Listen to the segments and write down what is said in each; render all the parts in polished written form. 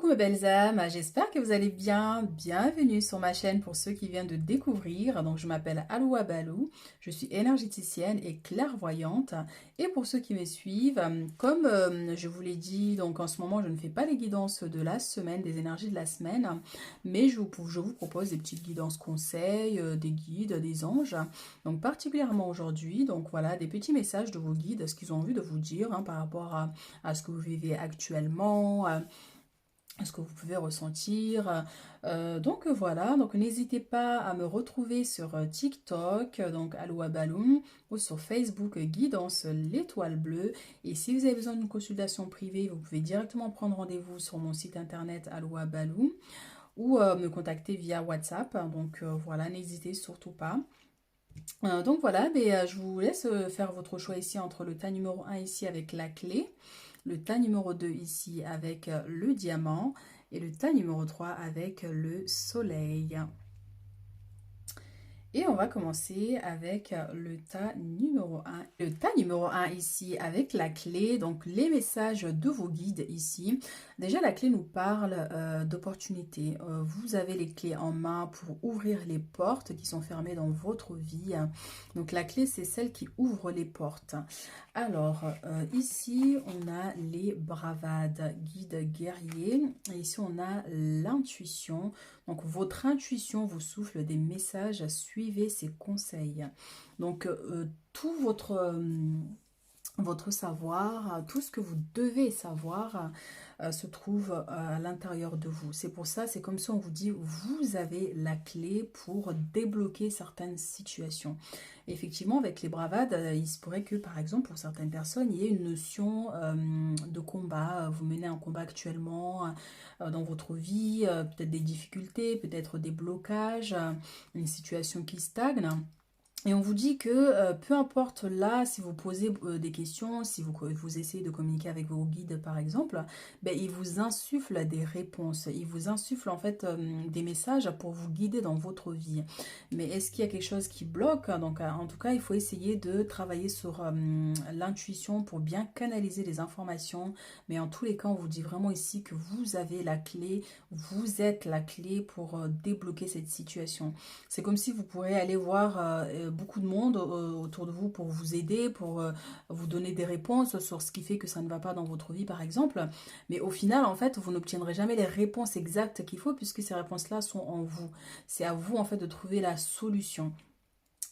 Coucou mes belles âmes, j'espère que vous allez bien. Bienvenue sur ma chaîne pour ceux qui viennent de découvrir. Donc je m'appelle Aloua Balou, je suis énergéticienne et clairvoyante. Et pour ceux qui me suivent, comme je vous l'ai dit, donc en ce moment je ne fais pas les guidances de la semaine, des énergies de la semaine, mais je vous propose des petites guidances conseils, des guides, des anges. Donc particulièrement aujourd'hui, donc voilà, des petits messages de vos guides, ce qu'ils ont envie de vous dire par rapport à ce que vous vivez actuellement. Ce que vous pouvez ressentir. Donc voilà, donc n'hésitez pas à me retrouver sur TikTok, donc Aloha Balloon, ou sur Facebook Guidance l'étoile bleue. Et si vous avez besoin d'une consultation privée, vous pouvez directement prendre rendez-vous sur mon site internet Aloha Balloon ou me contacter via WhatsApp. Donc voilà, n'hésitez surtout pas. Donc voilà, mais, je vous laisse faire votre choix ici entre le tas numéro 1 ici avec la clé, le tas numéro 2 ici avec le diamant et le tas numéro 3 avec le soleil. Et on va commencer avec le tas numéro 1. Le tas numéro 1 ici avec la clé, donc les messages de vos guides ici. Déjà la clé nous parle d'opportunités. Vous avez les clés en main pour ouvrir les portes qui sont fermées dans votre vie. Donc la clé c'est celle qui ouvre les portes. Alors ici on a les bravades, guides guerriers. Et ici on a l'intuition. Donc votre intuition vous souffle des messages, suivez ses conseils. Donc tout votre savoir, tout ce que vous devez savoir se trouve à l'intérieur de vous. C'est pour ça, c'est comme si on vous dit, vous avez la clé pour débloquer certaines situations. Et effectivement, avec les bravades, il se pourrait que, par exemple, pour certaines personnes, il y ait une notion de combat. Vous menez un combat actuellement dans votre vie, peut-être des difficultés, peut-être des blocages, une situation qui stagne. Et on vous dit que peu importe là, si vous posez des questions, si vous essayez de communiquer avec vos guides par exemple, ben, ils vous insufflent des réponses, ils vous insufflent en fait des messages pour vous guider dans votre vie. Mais est-ce qu'il y a quelque chose qui bloque? Donc en tout cas, il faut essayer de travailler sur l'intuition pour bien canaliser les informations. Mais en tous les cas, on vous dit vraiment ici que vous avez la clé, vous êtes la clé pour débloquer cette situation. C'est comme si vous pourriez aller voir beaucoup de monde autour de vous pour vous aider, pour vous donner des réponses sur ce qui fait que ça ne va pas dans votre vie, par exemple. Mais au final, en fait, vous n'obtiendrez jamais les réponses exactes qu'il faut puisque ces réponses-là sont en vous. C'est à vous, en fait, de trouver la solution.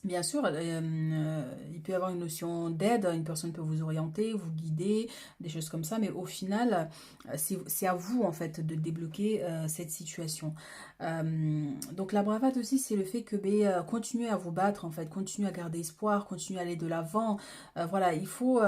Bien sûr, il peut y avoir une notion d'aide, une personne peut vous orienter, vous guider, des choses comme ça, mais au final, c'est à vous en fait de débloquer cette situation. Donc la bravade aussi, c'est le fait que continuez à vous battre en fait, continuez à garder espoir, continuez à aller de l'avant. Voilà, il faut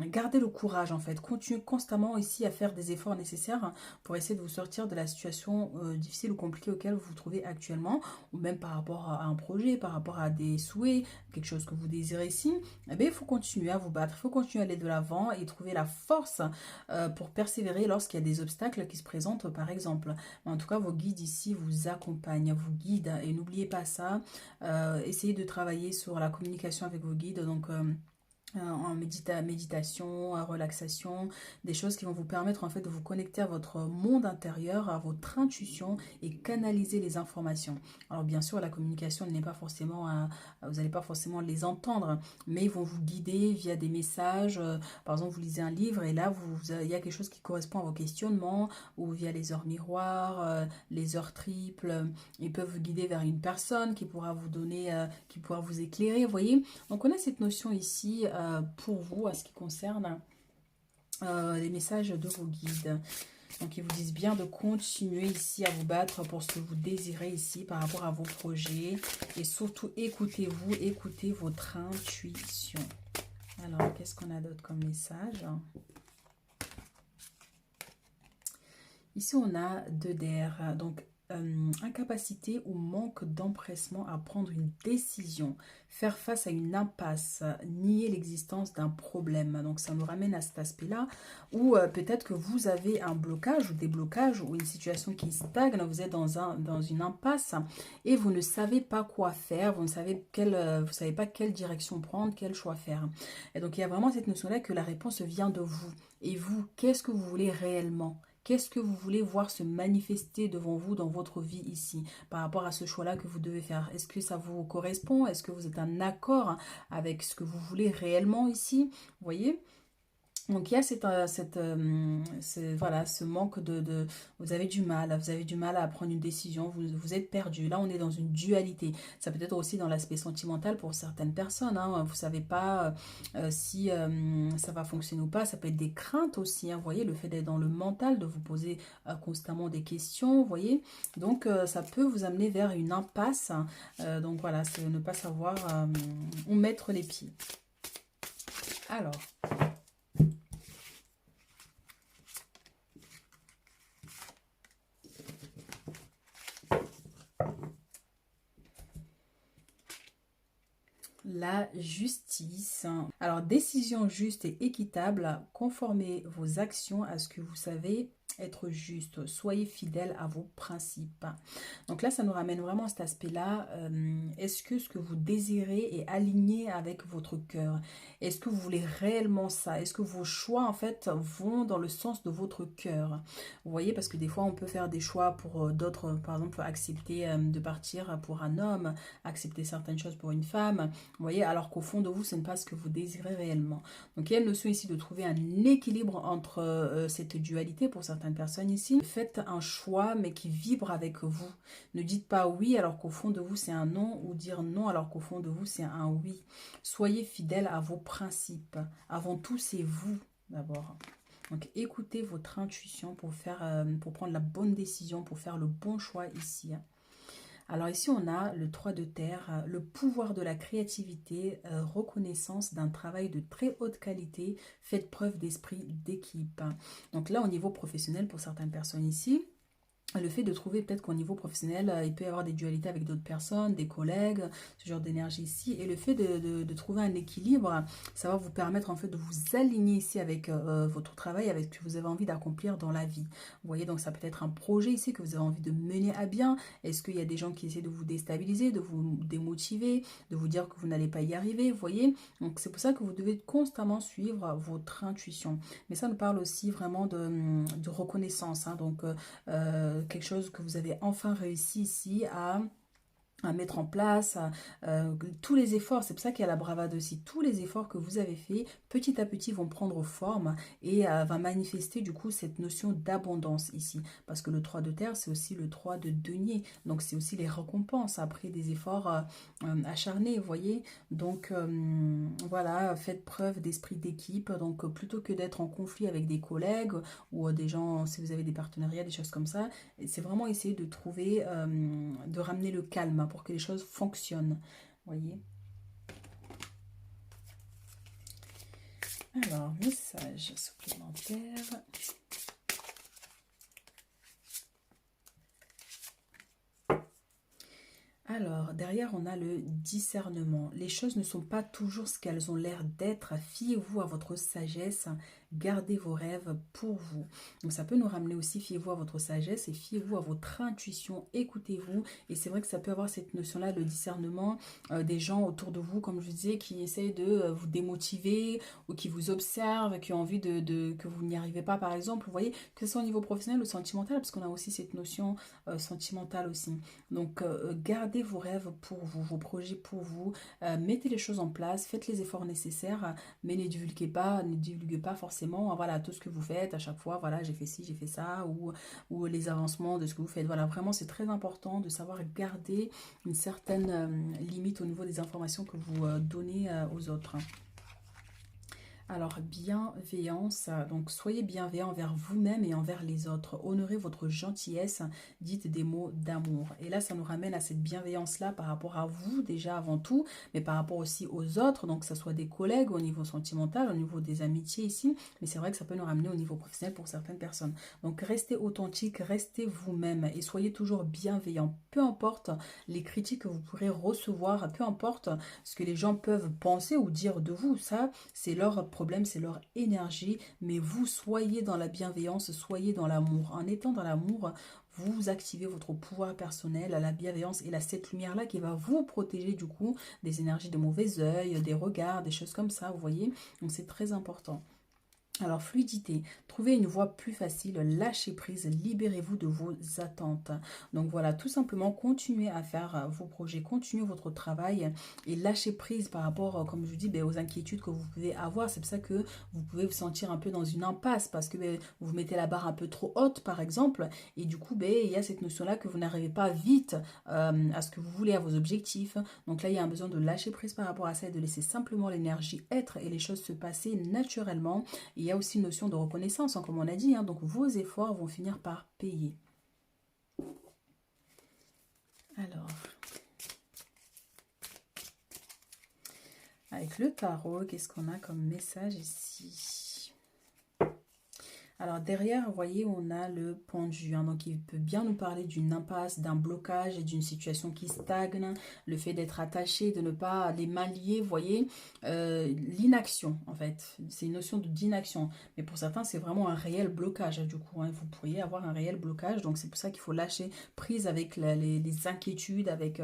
garder le courage en fait, continuez constamment ici à faire des efforts nécessaires pour essayer de vous sortir de la situation difficile ou compliquée auquel vous vous trouvez actuellement, ou même par rapport à un projet, par rapport à des souhaits, quelque chose que vous désirez ici, eh bien, il faut continuer à vous battre, il faut continuer à aller de l'avant et trouver la force pour persévérer lorsqu'il y a des obstacles qui se présentent, par exemple. En tout cas, vos guides ici vous accompagnent, vous guident et n'oubliez pas ça. Essayez de travailler sur la communication avec vos guides, donc en méditation, relaxation, des choses qui vont vous permettre en fait de vous connecter à votre monde intérieur, à votre intuition et canaliser les informations. Alors bien sûr, la communication n'est pas forcément, vous n'allez pas forcément les entendre, mais ils vont vous guider via des messages. Par exemple, vous lisez un livre et là, il y a quelque chose qui correspond à vos questionnements ou via les heures miroirs, les heures triples. Ils peuvent vous guider vers une personne qui pourra vous donner, qui pourra vous éclairer, vous voyez. Donc on a cette notion ici pour vous à ce qui concerne les messages de vos guides. Donc ils vous disent bien de continuer ici à vous battre pour ce que vous désirez ici par rapport à vos projets. Et surtout écoutez-vous, écoutez votre intuition. Alors qu'est-ce qu'on a d'autre comme message? Ici on a deux d'air. Donc incapacité ou manque d'empressement à prendre une décision, faire face à une impasse, nier l'existence d'un problème. Donc ça nous ramène à cet aspect-là où peut-être que vous avez un blocage ou des blocages ou une situation qui stagne, vous êtes dans une impasse et vous ne savez pas quoi faire, vous ne savez vous savez pas quelle direction prendre, quel choix faire. Et donc il y a vraiment cette notion-là que la réponse vient de vous. Et vous, qu'est-ce que vous voulez réellement? Qu'est-ce que vous voulez voir se manifester devant vous dans votre vie ici, par rapport à ce choix-là que vous devez faire? Est-ce que ça vous correspond? Est-ce que vous êtes en accord avec ce que vous voulez réellement ici? Vous voyez? Donc il y a voilà, ce manque vous avez du mal à prendre une décision, vous êtes perdu. Là, on est dans une dualité. Ça peut être aussi dans l'aspect sentimental pour certaines personnes, hein. Vous ne savez pas si ça va fonctionner ou pas. Ça peut être des craintes aussi, hein. Vous voyez, le fait d'être dans le mental, de vous poser constamment des questions, vous voyez. Donc ça peut vous amener vers une impasse, hein. Donc voilà, c'est ne pas savoir où mettre les pieds. Alors... la justice. Alors, décision juste et équitable, conformez vos actions à ce que vous savez être juste. Soyez fidèle à vos principes. Donc là, ça nous ramène vraiment à cet aspect-là. Est-ce que ce que vous désirez est aligné avec votre cœur? Est-ce que vous voulez réellement ça? Est-ce que vos choix, en fait, vont dans le sens de votre cœur? Vous voyez, parce que des fois, on peut faire des choix pour d'autres, par exemple, accepter de partir pour un homme, accepter certaines choses pour une femme. Vous voyez, alors qu'au fond de vous, ce n'est pas ce que vous désirez réellement. Donc il y a une notion ici de trouver un équilibre entre cette dualité pour certaines personnes ici. Faites un choix mais qui vibre avec vous. Ne dites pas oui alors qu'au fond de vous c'est un non, ou dire non alors qu'au fond de vous c'est un oui. Soyez fidèle à vos principes. Avant tout, c'est vous d'abord. Donc écoutez votre intuition pour prendre la bonne décision, pour faire le bon choix ici. Alors ici, on a le 3 de terre, le pouvoir de la créativité, reconnaissance d'un travail de très haute qualité, faites preuve d'esprit d'équipe. Donc là, au niveau professionnel, pour certaines personnes ici, le fait de trouver peut-être qu'au niveau professionnel, il peut y avoir des dualités avec d'autres personnes, des collègues, ce genre d'énergie ici. Et le fait de trouver un équilibre, ça va vous permettre en fait de vous aligner ici avec votre travail, avec ce que vous avez envie d'accomplir dans la vie. Vous voyez, donc ça peut être un projet ici que vous avez envie de mener à bien. Est-ce qu'il y a des gens qui essaient de vous déstabiliser, de vous démotiver, de vous dire que vous n'allez pas y arriver, vous voyez? Donc c'est pour ça que vous devez constamment suivre votre intuition. Mais ça nous parle aussi vraiment de reconnaissance, hein. Donc quelque chose que vous avez enfin réussi ici à mettre en place, tous les efforts, c'est pour ça qu'il y a la bravade aussi, tous les efforts que vous avez faits, petit à petit vont prendre forme et va manifester du coup cette notion d'abondance ici, parce que le 3 de terre, c'est aussi le 3 de denier, donc c'est aussi les récompenses après des efforts acharnés, vous voyez, donc voilà, faites preuve d'esprit d'équipe, donc plutôt que d'être en conflit avec des collègues ou des gens, si vous avez des partenariats, des choses comme ça, c'est vraiment essayer de trouver, de ramener le calme pour que les choses fonctionnent. Voyez. Alors, message supplémentaire. Alors, derrière, on a le discernement. Les choses ne sont pas toujours ce qu'elles ont l'air d'être. Fiez-vous à votre sagesse. Gardez vos rêves pour vous. Donc, ça peut nous ramener aussi, fiez-vous à votre sagesse et fiez-vous à votre intuition. Écoutez-vous. Et c'est vrai que ça peut avoir cette notion-là, le discernement des gens autour de vous, comme je vous disais, qui essayent de vous démotiver ou qui vous observent, qui ont envie que vous n'y arrivez pas, par exemple. Vous voyez, que ce soit au niveau professionnel ou sentimental, parce qu'on a aussi cette notion sentimentale aussi. Donc, gardez vos rêves pour vous, vos projets pour vous, mettez les choses en place, faites les efforts nécessaires, mais ne divulguez pas forcément, voilà, tout ce que vous faites à chaque fois, voilà, j'ai fait ci, j'ai fait ça, ou les avancements de ce que vous faites. Voilà, vraiment, c'est très important de savoir garder une certaine limite au niveau des informations que vous donnez aux autres. Alors, bienveillance, donc soyez bienveillant envers vous-même et envers les autres. Honorez votre gentillesse, dites des mots d'amour. Et là, ça nous ramène à cette bienveillance-là par rapport à vous déjà avant tout, mais par rapport aussi aux autres, donc que ce soit des collègues au niveau sentimental, au niveau des amitiés ici, mais c'est vrai que ça peut nous ramener au niveau professionnel pour certaines personnes. Donc, restez authentique, restez vous-même et soyez toujours bienveillant. Peu importe les critiques que vous pourrez recevoir, peu importe ce que les gens peuvent penser ou dire de vous, ça, c'est leur problème, c'est leur énergie, mais vous soyez dans la bienveillance, soyez dans l'amour. En étant dans l'amour, vous activez votre pouvoir personnel, la bienveillance et cette lumière-là qui va vous protéger du coup des énergies de mauvais œil, des regards, des choses comme ça, vous voyez. Donc c'est très important. Alors, fluidité, trouvez une voie plus facile, lâchez prise, libérez-vous de vos attentes. Donc voilà, tout simplement, continuez à faire vos projets, continuez votre travail et lâchez prise par rapport, comme je vous dis, ben, aux inquiétudes que vous pouvez avoir. C'est pour ça que vous pouvez vous sentir un peu dans une impasse parce que ben, vous mettez la barre un peu trop haute, par exemple, et du coup, ben, il y a cette notion-là que vous n'arrivez pas vite à ce que vous voulez, à vos objectifs. Donc là, il y a un besoin de lâcher prise par rapport à ça et de laisser simplement l'énergie être et les choses se passer naturellement. Il y a aussi une notion de reconnaissance, hein, comme on a dit, hein, donc vos efforts vont finir par payer. Alors, avec le tarot, qu'est-ce qu'on a comme message ici? Alors derrière, vous voyez, on a le pendu, hein, donc il peut bien nous parler d'une impasse, d'un blocage, d'une situation qui stagne, le fait d'être attaché, de ne pas les mains liées, vous voyez, l'inaction en fait, c'est une notion d'inaction, mais pour certains c'est vraiment un réel blocage, du coup, hein, vous pourriez avoir un réel blocage, donc c'est pour ça qu'il faut lâcher prise avec les inquiétudes, avec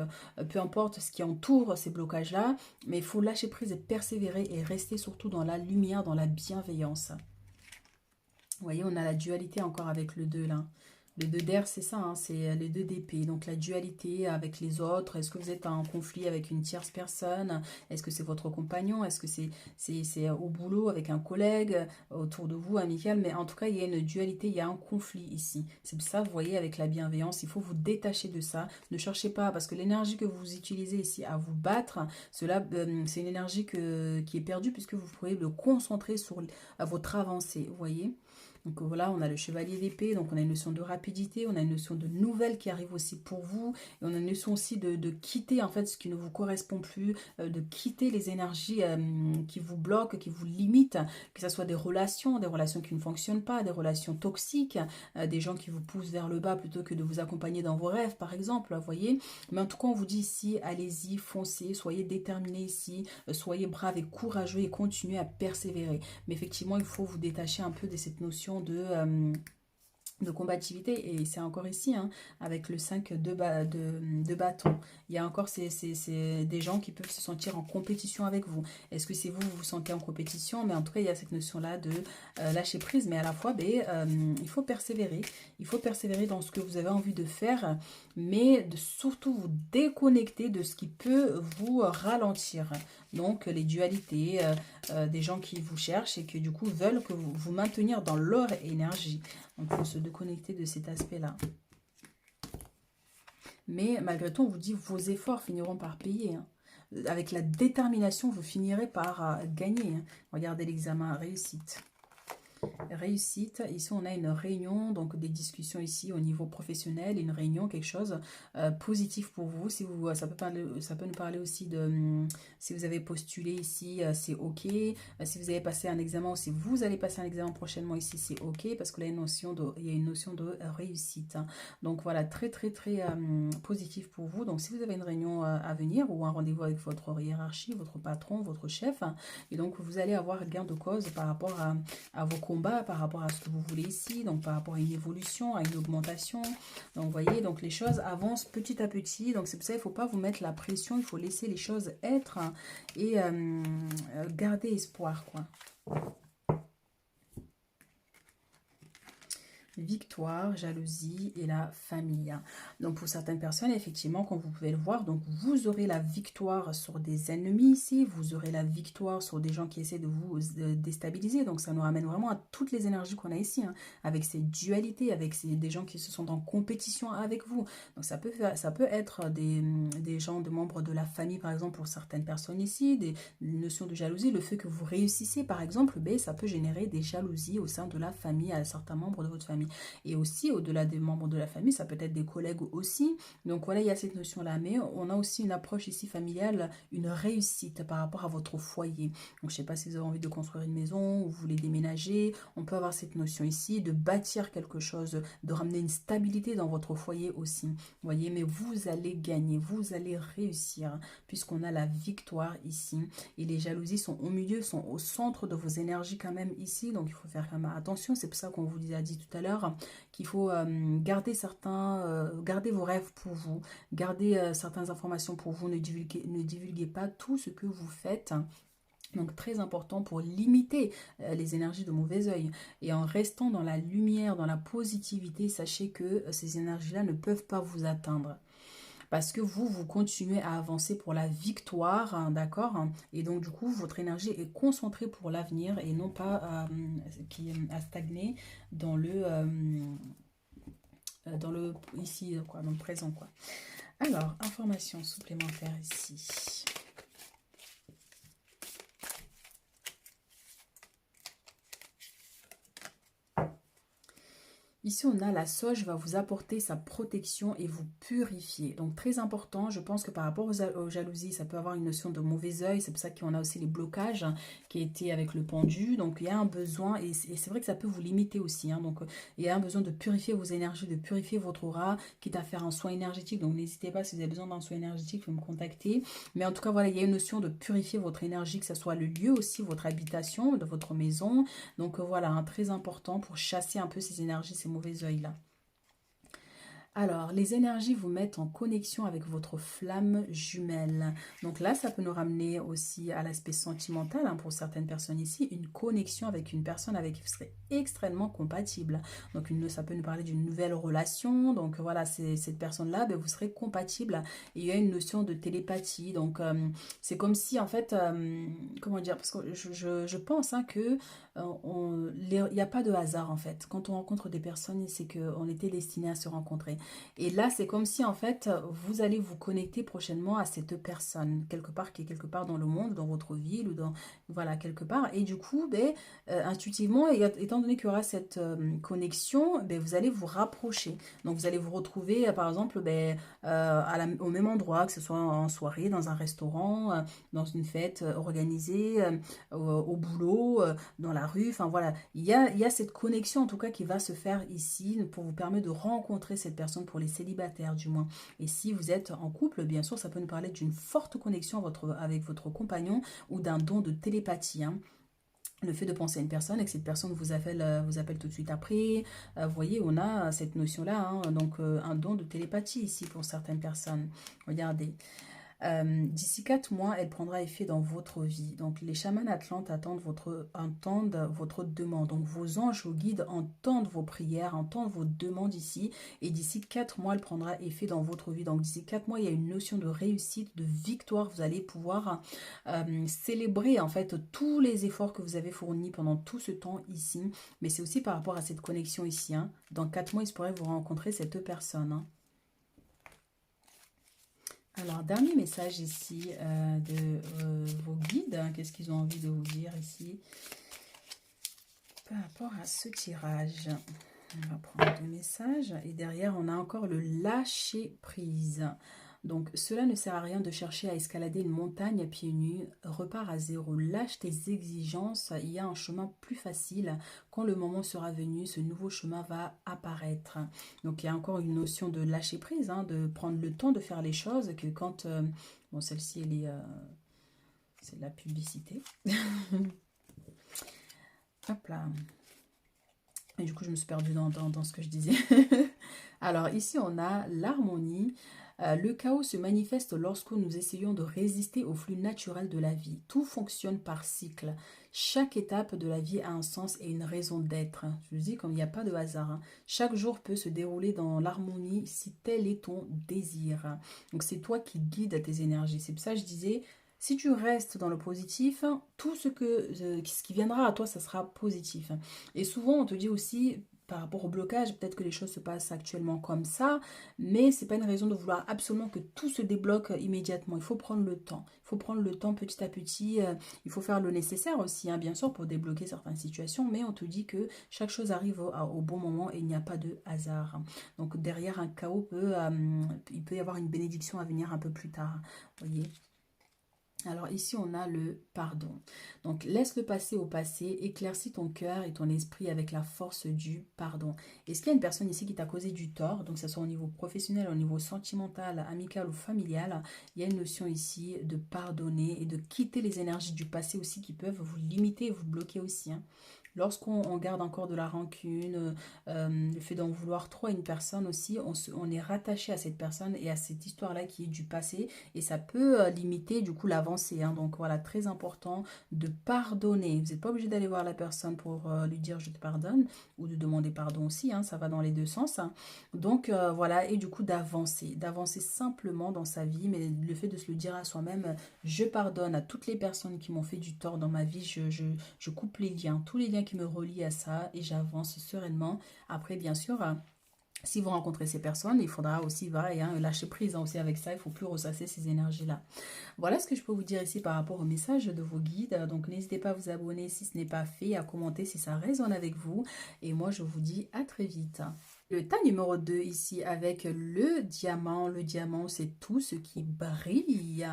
peu importe ce qui entoure ces blocages-là, mais il faut lâcher prise et persévérer et rester surtout dans la lumière, dans la bienveillance. Vous voyez, on a la dualité encore avec le 2 là. Le 2 d'air, c'est ça, hein, c'est les 2 d'épée. Donc la dualité avec les autres. Est-ce que vous êtes en conflit avec une tierce personne? Est-ce que c'est votre compagnon? Est-ce que c'est au boulot avec un collègue autour de vous, amical? Mais en tout cas, il y a une dualité, il y a un conflit ici. C'est pour ça, vous voyez, avec la bienveillance, il faut vous détacher de ça. Ne cherchez pas, parce que l'énergie que vous utilisez ici à vous battre, cela, c'est une énergie qui est perdue puisque vous pourrez le concentrer sur votre avancée, vous voyez? Donc voilà, on a le chevalier d'épée, donc on a une notion de rapidité, on a une notion de nouvelle qui arrive aussi pour vous, et on a une notion aussi de quitter en fait ce qui ne vous correspond plus, de quitter les énergies qui vous bloquent, qui vous limitent, que ce soit des relations qui ne fonctionnent pas, des relations toxiques, des gens qui vous poussent vers le bas plutôt que de vous accompagner dans vos rêves par exemple, vous voyez. Mais en tout cas, on vous dit ici, allez-y, foncez, soyez déterminés ici, soyez braves et courageux et continuez à persévérer. Mais effectivement, il faut vous détacher un peu de cette notion de combativité. Et c'est encore ici, hein, avec le 5 de bâton. Il y a encore des gens qui peuvent se sentir en compétition avec vous. Est-ce que c'est vous, vous vous sentez en compétition? Mais en tout cas, il y a cette notion-là de lâcher prise. Mais à la fois, ben, il faut persévérer. Il faut persévérer dans ce que vous avez envie de faire, mais de surtout vous déconnecter de ce qui peut vous ralentir. Donc, les dualités, des gens qui vous cherchent et qui, du coup, veulent que vous maintenir dans leur énergie. Donc, il faut se déconnecter de cet aspect-là. Mais malgré tout, on vous dit vos efforts finiront par payer, hein. Avec la détermination, vous finirez par gagner, hein. Regardez l'examen réussite. Réussite, ici on a une réunion, donc des discussions ici au niveau professionnel, une réunion, quelque chose positif pour vous. Si vous ça peut nous parler aussi de si vous avez postulé ici, c'est ok. Si vous avez passé un examen ou si vous allez passer un examen prochainement ici, c'est ok parce que là il y a une notion de réussite, hein. Donc voilà, très très très positif pour vous. Donc si vous avez une réunion à venir ou un rendez-vous avec votre hiérarchie, votre patron, votre chef, hein, et donc vous allez avoir gain de cause par rapport à vos combats, par rapport à ce que vous voulez ici, donc par rapport à une évolution, à une augmentation. Donc vous voyez, donc les choses avancent petit à petit, donc c'est pour ça qu'il ne faut pas vous mettre la pression, il faut laisser les choses être, hein, et garder espoir, quoi. Victoire, jalousie et la famille. Donc pour certaines personnes, effectivement, comme vous pouvez le voir, donc vous aurez la victoire sur des ennemis ici, vous aurez la victoire sur des gens qui essaient de vous déstabiliser. Donc ça nous ramène vraiment à toutes les énergies qu'on a ici, hein, avec ces dualités, avec des gens qui se sont en compétition avec vous. Donc ça peut être des gens, des membres de la famille, par exemple, pour certaines personnes ici, des notions de jalousie, le fait que vous réussissez, par exemple, ben, ça peut générer des jalousies au sein de la famille, à certains membres de votre famille. Et aussi, au-delà des membres de la famille, ça peut être des collègues aussi. Donc voilà, il y a cette notion-là. Mais on a aussi une approche ici familiale, une réussite par rapport à votre foyer. Donc je ne sais pas si vous avez envie de construire une maison ou vous voulez déménager. On peut avoir cette notion ici de bâtir quelque chose, de ramener une stabilité dans votre foyer aussi. Vous voyez, mais vous allez gagner, vous allez réussir puisqu'on a la victoire ici. Et les jalousies sont au milieu, sont au centre de vos énergies quand même ici. Donc il faut faire quand même attention. C'est pour ça qu'on vous a dit tout à l'heure qu'il faut garder vos rêves pour vous, garder certaines informations pour vous, ne divulguez pas tout ce que vous faites Donc très important pour limiter les énergies de mauvais œil. Et en restant dans la lumière, dans la positivité, sachez que ces énergies-là ne peuvent pas vous atteindre. Parce que vous continuez à avancer pour la victoire, hein, d'accord? Et donc du coup, votre énergie est concentrée pour l'avenir et non pas à stagner dans le ici, quoi, dans le présent, quoi. Alors, information supplémentaire ici. Ici, on a la sauge va vous apporter sa protection et vous purifier. Donc, très important, je pense que par rapport aux jalousies, ça peut avoir une notion de mauvais œil. C'est pour ça qu'on a aussi les blocages qui étaient avec le pendu. Donc, il y a un besoin, et c'est vrai que ça peut vous limiter aussi. Hein. Donc, il y a un besoin de purifier vos énergies, de purifier votre aura, quitte à faire un soin énergétique. Donc, n'hésitez pas, si vous avez besoin d'un soin énergétique, vous me contacter. Mais en tout cas, voilà, il y a une notion de purifier votre énergie, que ce soit le lieu aussi, votre habitation, de votre maison. Donc, voilà, hein, très important pour chasser un peu ces énergies, ces mauvais œils là. Alors, les énergies vous mettent en connexion avec votre flamme jumelle. Donc là, ça peut nous ramener aussi à l'aspect sentimental, hein, pour certaines personnes ici, une connexion avec une personne avec qui vous serez extrêmement compatible. Donc ça peut nous parler d'une nouvelle relation. Donc voilà, cette personne-là, ben, vous serez compatible. Et il y a une notion de télépathie. Donc c'est comme si, en fait, comment dire, parce que je pense, hein, que il n'y a pas de hasard, en fait. Quand on rencontre des personnes, c'est qu'on était destiné à se rencontrer. Et là, c'est comme si, en fait, vous allez vous connecter prochainement à cette personne, quelque part, qui est quelque part dans le monde, dans votre ville, ou dans, voilà, quelque part. Et du coup, ben, intuitivement, étant donné qu'il y aura cette connexion, ben, vous allez vous rapprocher. Donc, vous allez vous retrouver, par exemple, ben, au même endroit, que ce soit en soirée, dans un restaurant, dans une fête organisée, au boulot, dans la rue. Enfin, voilà, il y a cette connexion, en tout cas, qui va se faire ici pour vous permettre de rencontrer cette personne, pour les célibataires du moins. Et si vous êtes en couple, bien sûr, ça peut nous parler d'une forte connexion avec votre compagnon ou d'un don de télépathie, hein. Le fait de penser à une personne et que cette personne vous appelle tout de suite après. Vous voyez, on a cette notion-là, hein. Donc un don de télépathie ici pour certaines personnes. Regardez. D'ici 4 mois, elle prendra effet dans votre vie. Donc, les chamans atlantes entendent votre demande. Donc, vos anges, vos guides entendent vos prières, entendent vos demandes ici. Et d'ici 4 mois, elle prendra effet dans votre vie. Donc, d'ici 4 mois, il y a une notion de réussite, de victoire. Vous allez pouvoir célébrer, en fait, tous les efforts que vous avez fournis pendant tout ce temps ici. Mais c'est aussi par rapport à cette connexion ici, hein. Dans 4 mois, il se pourrait vous rencontrer cette personne, hein. Alors, dernier message ici de vos guides. Hein. Qu'est-ce qu'ils ont envie de vous dire ici par rapport à ce tirage? On va prendre 2 messages. Et derrière, on a encore le lâcher prise. Donc, cela ne sert à rien de chercher à escalader une montagne à pieds nus. Repars à zéro. Lâche tes exigences. Il y a un chemin plus facile. Quand le moment sera venu, ce nouveau chemin va apparaître. Donc, il y a encore une notion de lâcher prise, hein, de prendre le temps de faire les choses. Que quand... bon, celle-ci, elle est... c'est de la publicité. Hop là. Et du coup, je me suis perdue dans ce que je disais. Alors, ici, on a l'harmonie. Le chaos se manifeste lorsque nous essayons de résister au flux naturel de la vie. Tout fonctionne par cycle. Chaque étape de la vie a un sens et une raison d'être. Je vous dis, comme il n'y a pas de hasard, hein. Chaque jour peut se dérouler dans l'harmonie si tel est ton désir. Donc, c'est toi qui guides tes énergies. C'est pour ça que je disais, si tu restes dans le positif, tout ce qui viendra à toi, ça sera positif. Et souvent, on te dit aussi, par rapport au blocage, peut-être que les choses se passent actuellement comme ça, mais c'est pas une raison de vouloir absolument que tout se débloque immédiatement. Il faut prendre le temps. Il faut prendre le temps petit à petit. Il faut faire le nécessaire aussi, hein, bien sûr, pour débloquer certaines situations, mais on te dit que chaque chose arrive au bon moment et il n'y a pas de hasard. Donc derrière un chaos, il peut y avoir une bénédiction à venir un peu plus tard. Vous voyez ? Alors ici, on a le pardon. Donc, laisse le passé au passé, éclaircis ton cœur et ton esprit avec la force du pardon. Est-ce qu'il y a une personne ici qui t'a causé du tort, donc que ce soit au niveau professionnel, au niveau sentimental, amical ou familial? Il y a une notion ici de pardonner et de quitter les énergies du passé aussi qui peuvent vous limiter et vous bloquer aussi, hein. lorsqu'on garde encore de la rancune, le fait d'en vouloir trop à une personne aussi, on est rattaché à cette personne et à cette histoire-là qui est du passé et ça peut limiter du coup l'avancée, hein. Donc voilà, très important de pardonner. Vous n'êtes pas obligé d'aller voir la personne pour lui dire je te pardonne ou de demander pardon aussi, hein, ça va dans les deux sens, hein. Donc voilà, et du coup d'avancer simplement dans sa vie, mais le fait de se le dire à soi-même, je pardonne à toutes les personnes qui m'ont fait du tort dans ma vie, je coupe les liens, tous les liens qui me relient à ça et j'avance sereinement. Après, bien sûr, si vous rencontrez ces personnes, il faudra aussi lâcher prise, hein, aussi avec ça, il ne faut plus ressasser ces énergies-là. Voilà ce que je peux vous dire ici par rapport au message de vos guides. Donc n'hésitez pas à vous abonner si ce n'est pas fait, à commenter si ça résonne avec vous. Et moi, je vous dis à très vite. Le tas numéro 2 ici avec le diamant. Le diamant, c'est tout ce qui brille.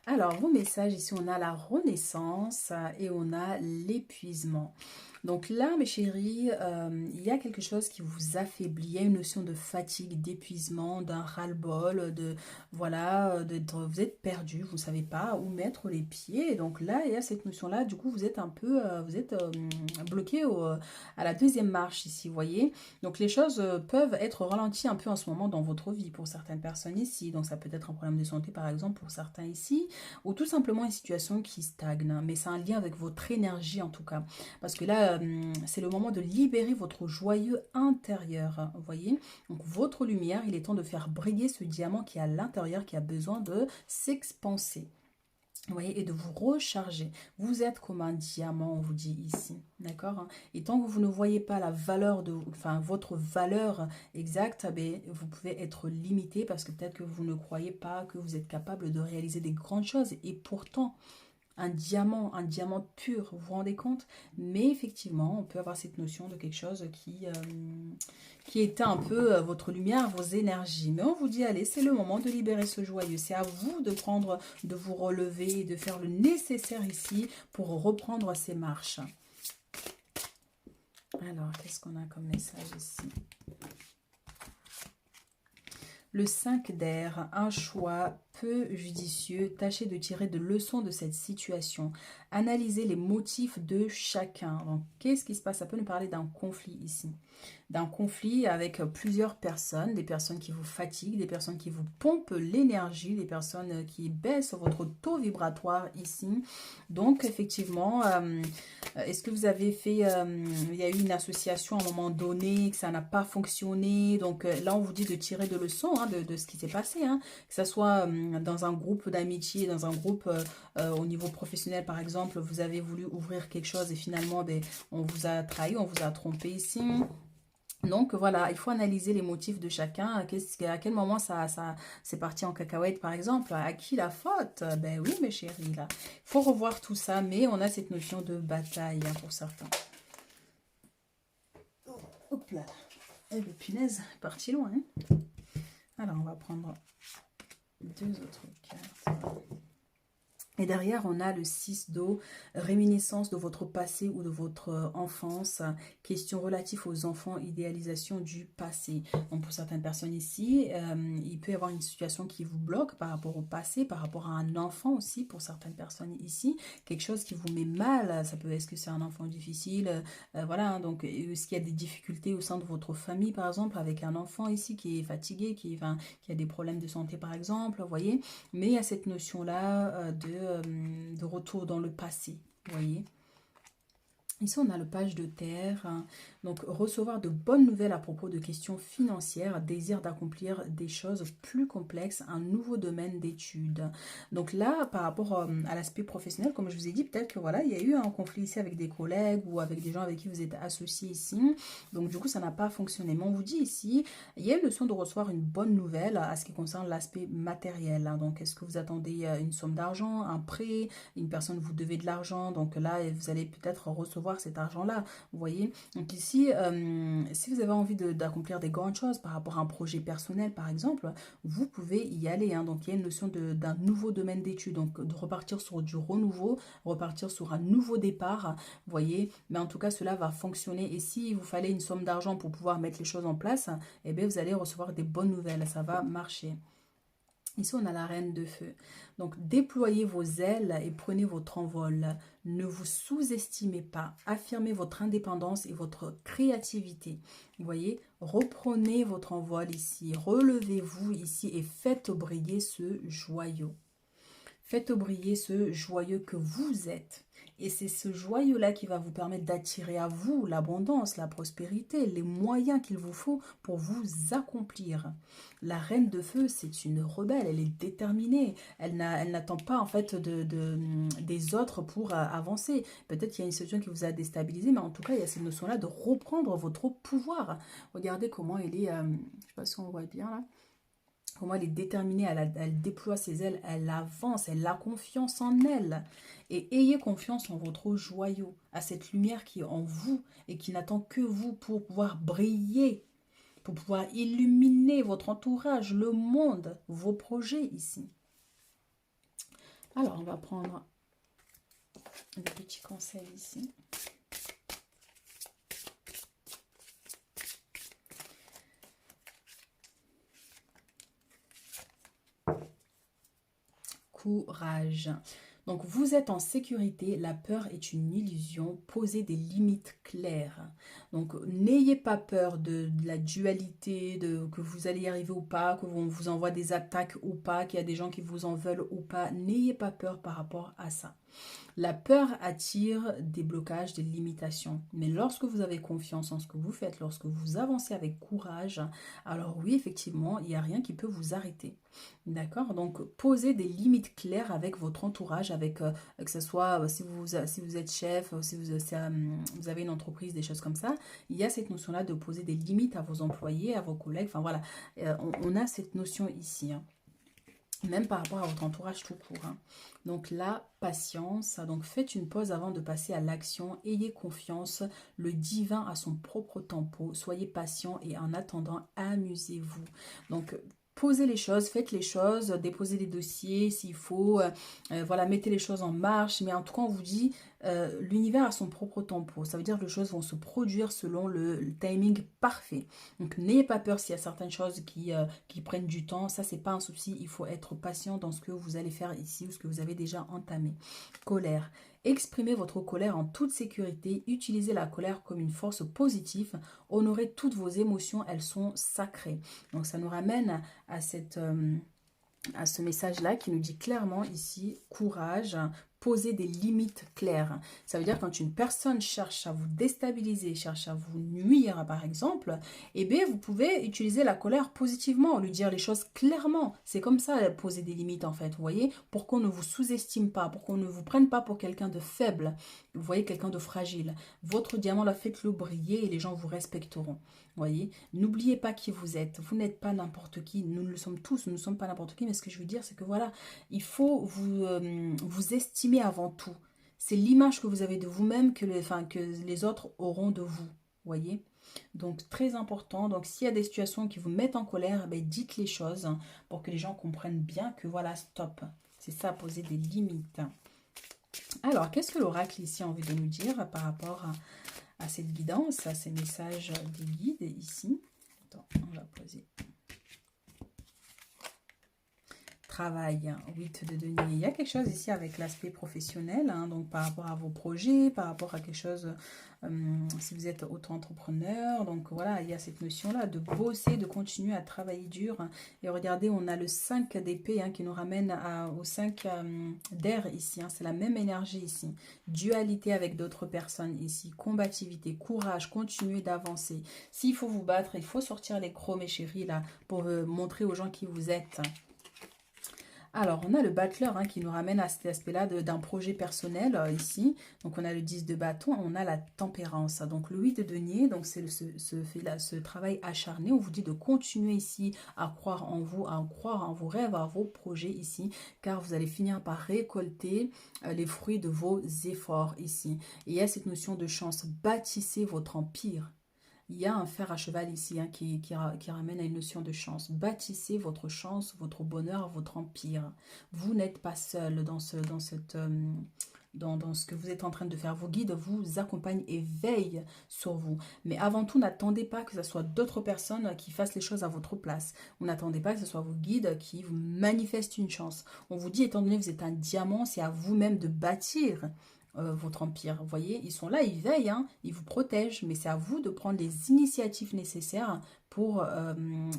Alors, vos messages, ici, on a la renaissance et on a l'épuisement. Donc là, mes chéris, il y a quelque chose qui vous affaiblit. Il y a une notion de fatigue, d'épuisement, d'un ras-le-bol, voilà, vous êtes perdu, vous ne savez pas où mettre les pieds. Donc là, il y a cette notion-là. Du coup, vous êtes un peu, bloqué à la deuxième marche ici, vous voyez. Donc les choses peuvent être ralenties un peu en ce moment dans votre vie pour certaines personnes ici. Donc ça peut être un problème de santé, par exemple, pour certains ici, ou tout simplement une situation qui stagne. Mais c'est un lien avec votre énergie en tout cas. Parce que là, c'est le moment de libérer votre joyeux intérieur, vous voyez. Donc votre lumière, il est temps de faire briller ce diamant qui est à l'intérieur, qui a besoin de s'expanser. Vous voyez, et de vous recharger. Vous êtes comme un diamant, on vous dit ici, d'accord? Et tant que vous ne voyez pas la valeur votre valeur exacte, vous pouvez être limité parce que peut-être que vous ne croyez pas que vous êtes capable de réaliser des grandes choses. Et pourtant, un diamant pur, vous vous rendez compte? Mais effectivement, on peut avoir cette notion de quelque chose qui éteint un peu votre lumière, vos énergies. Mais on vous dit, allez, c'est le moment de libérer ce joyeux. C'est à vous de vous relever et de faire le nécessaire ici pour reprendre ces marches. Alors, qu'est-ce qu'on a comme message ici? Le 5 d'air, un choix peu judicieux. Tâchez de tirer de leçons de cette situation. Analysez les motifs de chacun. Donc, qu'est-ce qui se passe? Ça peut nous parler d'un conflit ici. D'un conflit avec plusieurs personnes, des personnes qui vous fatiguent, des personnes qui vous pompent l'énergie, des personnes qui baissent votre taux vibratoire ici. Donc, effectivement, est-ce que vous avez fait, il y a eu une association à un moment donné, que ça n'a pas fonctionné. Donc là, on vous dit de tirer de leçons hein, de ce qui s'est passé. Hein, que ce soit dans un groupe d'amitié, dans un groupe au niveau professionnel, par exemple, vous avez voulu ouvrir quelque chose et finalement, on vous a trahi, on vous a trompé ici. Donc voilà, il faut analyser les motifs de chacun. À quel moment ça c'est parti en cacahuète, par exemple? À qui la faute? Ben oui, mes chéris, là. Il faut revoir tout ça, mais on a cette notion de bataille hein, pour certains. Hop là. Eh bien, punaise, parti loin. Hein. Alors, on va prendre deux autres cartes. Et derrière, on a le 6 d'eau, réminiscence de votre passé ou de votre enfance, questions relatives aux enfants, idéalisation du passé. Donc pour certaines personnes ici, il peut y avoir une situation qui vous bloque par rapport au passé, par rapport à un enfant aussi, pour certaines personnes ici, quelque chose qui vous met mal, ça peut, est-ce que c'est un enfant difficile, voilà, donc est-ce qu'il y a des difficultés au sein de votre famille, par exemple, avec un enfant ici qui est fatigué, qui a des problèmes de santé, par exemple, vous voyez, mais il y a cette notion-là de retour dans le passé, vous voyez. Ici, on a le page de terre. Donc, recevoir de bonnes nouvelles à propos de questions financières, désir d'accomplir des choses plus complexes, un nouveau domaine d'études. Donc là, par rapport à l'aspect professionnel, comme je vous ai dit, peut-être que voilà, il y a eu un conflit ici avec des collègues ou avec des gens avec qui vous êtes associés ici. Donc, du coup, ça n'a pas fonctionné. Mais on vous dit ici, il y a une leçon de recevoir une bonne nouvelle à ce qui concerne l'aspect matériel. Donc, est-ce que vous attendez une somme d'argent, un prêt, une personne vous devez de l'argent? Donc là, vous allez peut-être recevoir cet argent-là, vous voyez. Donc ici, si vous avez envie d'accomplir des grandes choses par rapport à un projet personnel, par exemple, vous pouvez y aller. Hein. Donc il y a une notion d'un nouveau domaine d'études, donc de repartir sur du renouveau, repartir sur un nouveau départ, vous voyez. Mais en tout cas, cela va fonctionner. Et si vous fallait une somme d'argent pour pouvoir mettre les choses en place, eh bien, vous allez recevoir des bonnes nouvelles, ça va marcher. Ici, on a la reine de feu. Donc, déployez vos ailes et prenez votre envol. Ne vous sous-estimez pas. Affirmez votre indépendance et votre créativité. Vous voyez, reprenez votre envol ici. Relevez-vous ici et faites briller ce joyau. Faites briller ce joyeux que vous êtes. Et c'est ce joyeux-là qui va vous permettre d'attirer à vous l'abondance, la prospérité, les moyens qu'il vous faut pour vous accomplir. La reine de feu, c'est une rebelle, elle est déterminée. Elle n'attend pas en fait des autres pour avancer. Peut-être qu'il y a une situation qui vous a déstabilisé, mais en tout cas, il y a cette notion-là de reprendre votre pouvoir. Regardez comment elle est, je ne sais pas si on voit bien là. Comment elle est déterminée, elle déploie ses ailes, elle avance, elle a confiance en elle. Et ayez confiance en votre joyau, à cette lumière qui est en vous et qui n'attend que vous pour pouvoir briller, pour pouvoir illuminer votre entourage, le monde, vos projets ici. Alors, on va prendre des petits conseils ici. Courage. Donc, vous êtes en sécurité, la peur est une illusion, posez des limites claires. Donc, n'ayez pas peur de la dualité, que vous allez y arriver ou pas, qu'on vous envoie des attaques ou pas, qu'il y a des gens qui vous en veulent ou pas. N'ayez pas peur par rapport à ça. La peur attire des blocages, des limitations. Mais lorsque vous avez confiance en ce que vous faites, lorsque vous avancez avec courage, alors oui, effectivement, il n'y a rien qui peut vous arrêter. D'accord? Donc, posez des limites claires avec votre entourage, avec que ce soit si vous êtes chef, si vous avez une entreprise, des choses comme ça. Il y a cette notion-là de poser des limites à vos employés, à vos collègues. Enfin voilà, on a cette notion ici. Hein. Même par rapport à votre entourage tout court. Hein. Donc la patience, donc faites une pause avant de passer à l'action, ayez confiance, le divin a son propre tempo, soyez patient et en attendant, amusez-vous. Donc posez les choses, faites les choses, déposez les dossiers s'il faut, voilà, mettez les choses en marche, mais en tout cas on vous dit, l'univers a son propre tempo, ça veut dire que les choses vont se produire selon le timing parfait. Donc n'ayez pas peur s'il y a certaines choses qui prennent du temps, ça c'est pas un souci, il faut être patient dans ce que vous allez faire ici ou ce que vous avez déjà entamé. Colère. Exprimez votre colère en toute sécurité, utilisez la colère comme une force positive, honorez toutes vos émotions, elles sont sacrées. Donc ça nous ramène à ce message-là qui nous dit clairement ici, courage, poser des limites claires. Ça veut dire quand une personne cherche à vous déstabiliser, cherche à vous nuire par exemple, eh bien vous pouvez utiliser la colère positivement, lui dire les choses clairement. C'est comme ça poser des limites en fait, vous voyez, pour qu'on ne vous sous-estime pas, pour qu'on ne vous prenne pas pour quelqu'un de faible, vous voyez, quelqu'un de fragile. Votre diamant, là, faites-le briller et les gens vous respecteront. Voyez, n'oubliez pas qui vous êtes. Vous n'êtes pas n'importe qui. Nous le sommes tous. Nous ne sommes pas n'importe qui. Mais ce que je veux dire, c'est que voilà, il faut vous estimer avant tout. C'est l'image que vous avez de vous-même que les autres auront de vous. Voyez. Donc très important. Donc s'il y a des situations qui vous mettent en colère, ben, dites les choses pour que les gens comprennent bien que voilà, stop. C'est ça, poser des limites. Alors, qu'est-ce que l'oracle ici a envie de nous dire par rapport à cette guidance, à ces messages des guides ici? Attends, on va poser. Travail, 8 de denier. Il y a quelque chose ici avec l'aspect professionnel, hein, donc par rapport à vos projets, par rapport à quelque chose, si vous êtes auto-entrepreneur, donc voilà, il y a cette notion-là de bosser, de continuer à travailler dur. Et regardez, on a le 5 d'épée hein, qui nous ramène au 5 d'air ici, hein, c'est la même énergie ici. Dualité avec d'autres personnes ici, combativité, courage, continuer d'avancer. S'il faut vous battre, il faut sortir les crocs, mes chéris, là, pour montrer aux gens qui vous êtes. Alors, on a le battleur hein, qui nous ramène à cet aspect-là d'un projet personnel ici. Donc, on a le 10 de bâton, on a la tempérance. Donc, le 8 de denier, donc c'est ce travail acharné. On vous dit de continuer ici à croire en vous, à croire en vos rêves, à vos projets ici, car vous allez finir par récolter les fruits de vos efforts ici. Et il y a cette notion de chance. Bâtissez votre empire. Il y a un fer à cheval ici hein, qui ramène à une notion de chance. Bâtissez votre chance, votre bonheur, votre empire. Vous n'êtes pas seul dans cette dans ce que vous êtes en train de faire. Vos guides vous accompagnent et veillent sur vous. Mais avant tout, n'attendez pas que ce soit d'autres personnes qui fassent les choses à votre place. Vous n'attendez pas que ce soit vos guides qui vous manifestent une chance. On vous dit, étant donné que vous êtes un diamant, c'est à vous-même de bâtir votre empire. Vous voyez, ils sont là, ils veillent, hein, ils vous protègent, mais c'est à vous de prendre les initiatives nécessaires pour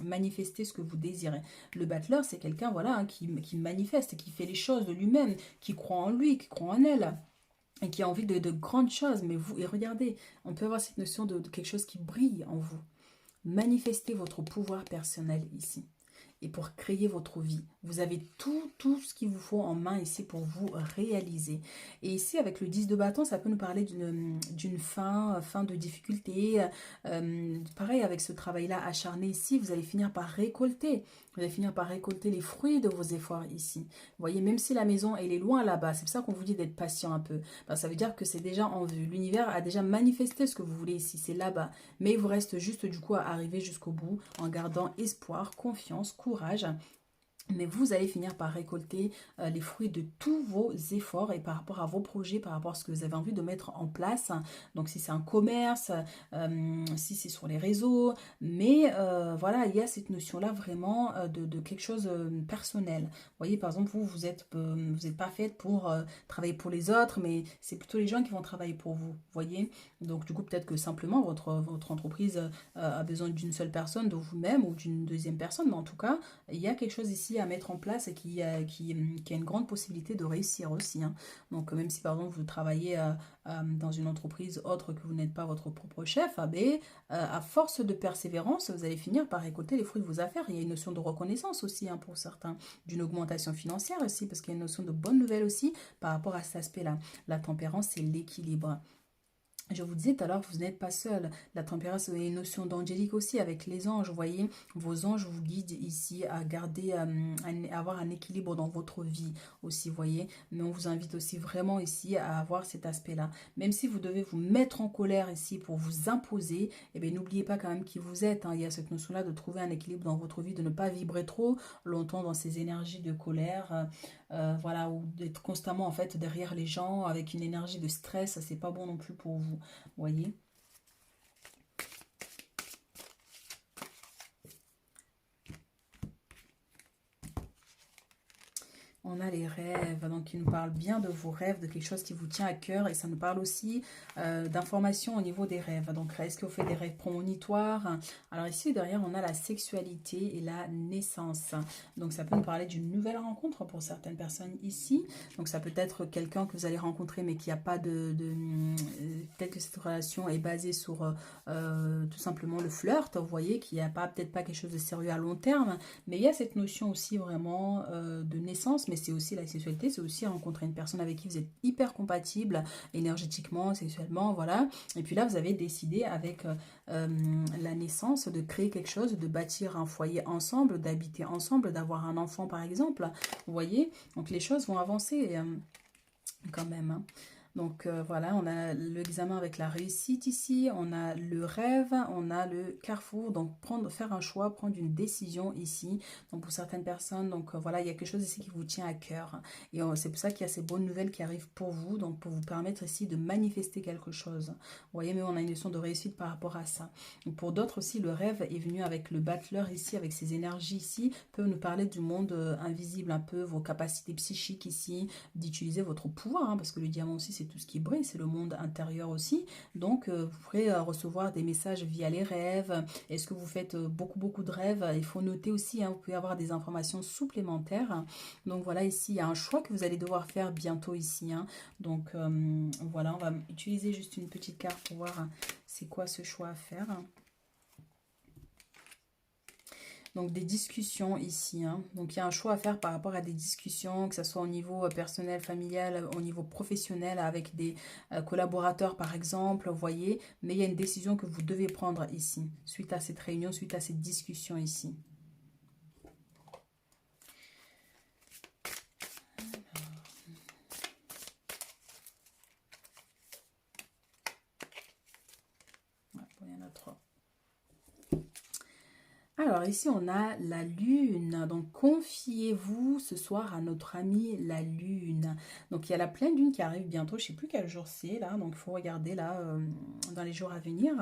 manifester ce que vous désirez. Le battleur, c'est quelqu'un voilà, hein, qui manifeste, qui fait les choses de lui-même, qui croit en lui, qui croit en elle et qui a envie de grandes choses. Mais vous, et regardez, on peut avoir cette notion de quelque chose qui brille en vous. Manifestez votre pouvoir personnel ici. Et pour créer votre vie, vous avez tout ce qu'il vous faut en main ici pour vous réaliser. Et ici, avec le 10 de bâton, ça peut nous parler d'une fin de difficulté. Pareil, avec ce travail-là acharné ici, vous allez finir par récolter. Vous allez finir par récolter les fruits de vos efforts ici. Vous voyez, même si la maison, elle est loin là-bas, c'est pour ça qu'on vous dit d'être patient un peu. Ben, ça veut dire que c'est déjà en vue. L'univers a déjà manifesté ce que vous voulez ici, c'est là-bas. Mais il vous reste juste du coup à arriver jusqu'au bout en gardant espoir, confiance, courage. Mais vous allez finir par récolter les fruits de tous vos efforts et par rapport à vos projets, par rapport à ce que vous avez envie de mettre en place. Donc si c'est un commerce, si c'est sur les réseaux, mais voilà, il y a cette notion-là vraiment de quelque chose de personnel. Vous voyez, par exemple, vous êtes pas faite pour travailler pour les autres, mais c'est plutôt les gens qui vont travailler pour vous. Vous voyez, donc du coup, peut-être que simplement votre entreprise a besoin d'une seule personne, de vous-même ou d'une deuxième personne, mais en tout cas, il y a quelque chose ici à mettre en place et qui a une grande possibilité de réussir aussi. Hein. Donc même si par exemple vous travaillez dans une entreprise autre que vous n'êtes pas votre propre chef, à force de persévérance, vous allez finir par récolter les fruits de vos affaires. Il y a une notion de reconnaissance aussi hein, pour certains, d'une augmentation financière aussi, parce qu'il y a une notion de bonne nouvelle aussi par rapport à cet aspect-là. La tempérance, c'est l'équilibre. Je vous disais tout à l'heure, vous n'êtes pas seul. La tempérance, c'est une notion d'angélique aussi avec les anges. Vous voyez, vos anges vous guident ici à garder, à avoir un équilibre dans votre vie aussi, vous voyez. Mais on vous invite aussi vraiment ici à avoir cet aspect-là. Même si vous devez vous mettre en colère ici pour vous imposer, eh bien, n'oubliez pas quand même qui vous êtes. Hein. Il y a cette notion-là de trouver un équilibre dans votre vie, de ne pas vibrer trop longtemps dans ces énergies de colère. Voilà, ou d'être constamment en fait derrière les gens avec une énergie de stress, c'est pas bon non plus pour vous, voyez. On a les rêves, donc il nous parle bien de vos rêves, de quelque chose qui vous tient à cœur et ça nous parle aussi d'informations au niveau des rêves. Donc est-ce que vous faites des rêves prémonitoires? Alors ici derrière on a la sexualité et la naissance. Donc ça peut nous parler d'une nouvelle rencontre pour certaines personnes ici. Donc ça peut être quelqu'un que vous allez rencontrer mais qui n'a pas peut-être que cette relation est basée sur tout simplement le flirt, vous voyez, qu'il n'y a pas peut-être pas quelque chose de sérieux à long terme. Mais il y a cette notion aussi vraiment de naissance, mais c'est aussi la sexualité, c'est aussi rencontrer une personne avec qui vous êtes hyper compatible énergétiquement, sexuellement, voilà. Et puis là, vous avez décidé avec la naissance de créer quelque chose, de bâtir un foyer ensemble, d'habiter ensemble, d'avoir un enfant par exemple. Vous voyez, donc les choses vont avancer quand même. Hein. Donc voilà, on a l'examen avec la réussite ici, on a le rêve, on a le carrefour, donc faire un choix, prendre une décision ici. Donc pour certaines personnes, donc voilà, il y a quelque chose ici qui vous tient à cœur. Et c'est pour ça qu'il y a ces bonnes nouvelles qui arrivent pour vous, donc pour vous permettre ici de manifester quelque chose. Vous voyez, mais on a une notion de réussite par rapport à ça. Donc pour d'autres aussi, le rêve est venu avec le battleur ici, avec ses énergies ici, peut nous parler du monde invisible un peu, vos capacités psychiques ici, d'utiliser votre pouvoir, hein, parce que le diamant aussi, c'est tout ce qui brille, c'est le monde intérieur aussi. Donc, vous pourrez recevoir des messages via les rêves. Est-ce que vous faites beaucoup de rêves? Il faut noter aussi, hein, vous pouvez avoir des informations supplémentaires. Donc, voilà, ici, il y a un choix que vous allez devoir faire bientôt ici. Hein. Donc, voilà, on va utiliser juste une petite carte pour voir c'est quoi ce choix à faire. Donc des discussions ici. Hein. Donc il y a un choix à faire par rapport à des discussions, que ce soit au niveau personnel, familial, au niveau professionnel, avec des collaborateurs par exemple, vous voyez. Mais il y a une décision que vous devez prendre ici, suite à cette réunion, suite à cette discussion ici. Il y en a trois. Alors ici on a la lune, donc confiez-vous ce soir à notre amie la lune. Donc il y a la pleine lune qui arrive bientôt, je ne sais plus quel jour c'est là, donc il faut regarder là dans les jours à venir.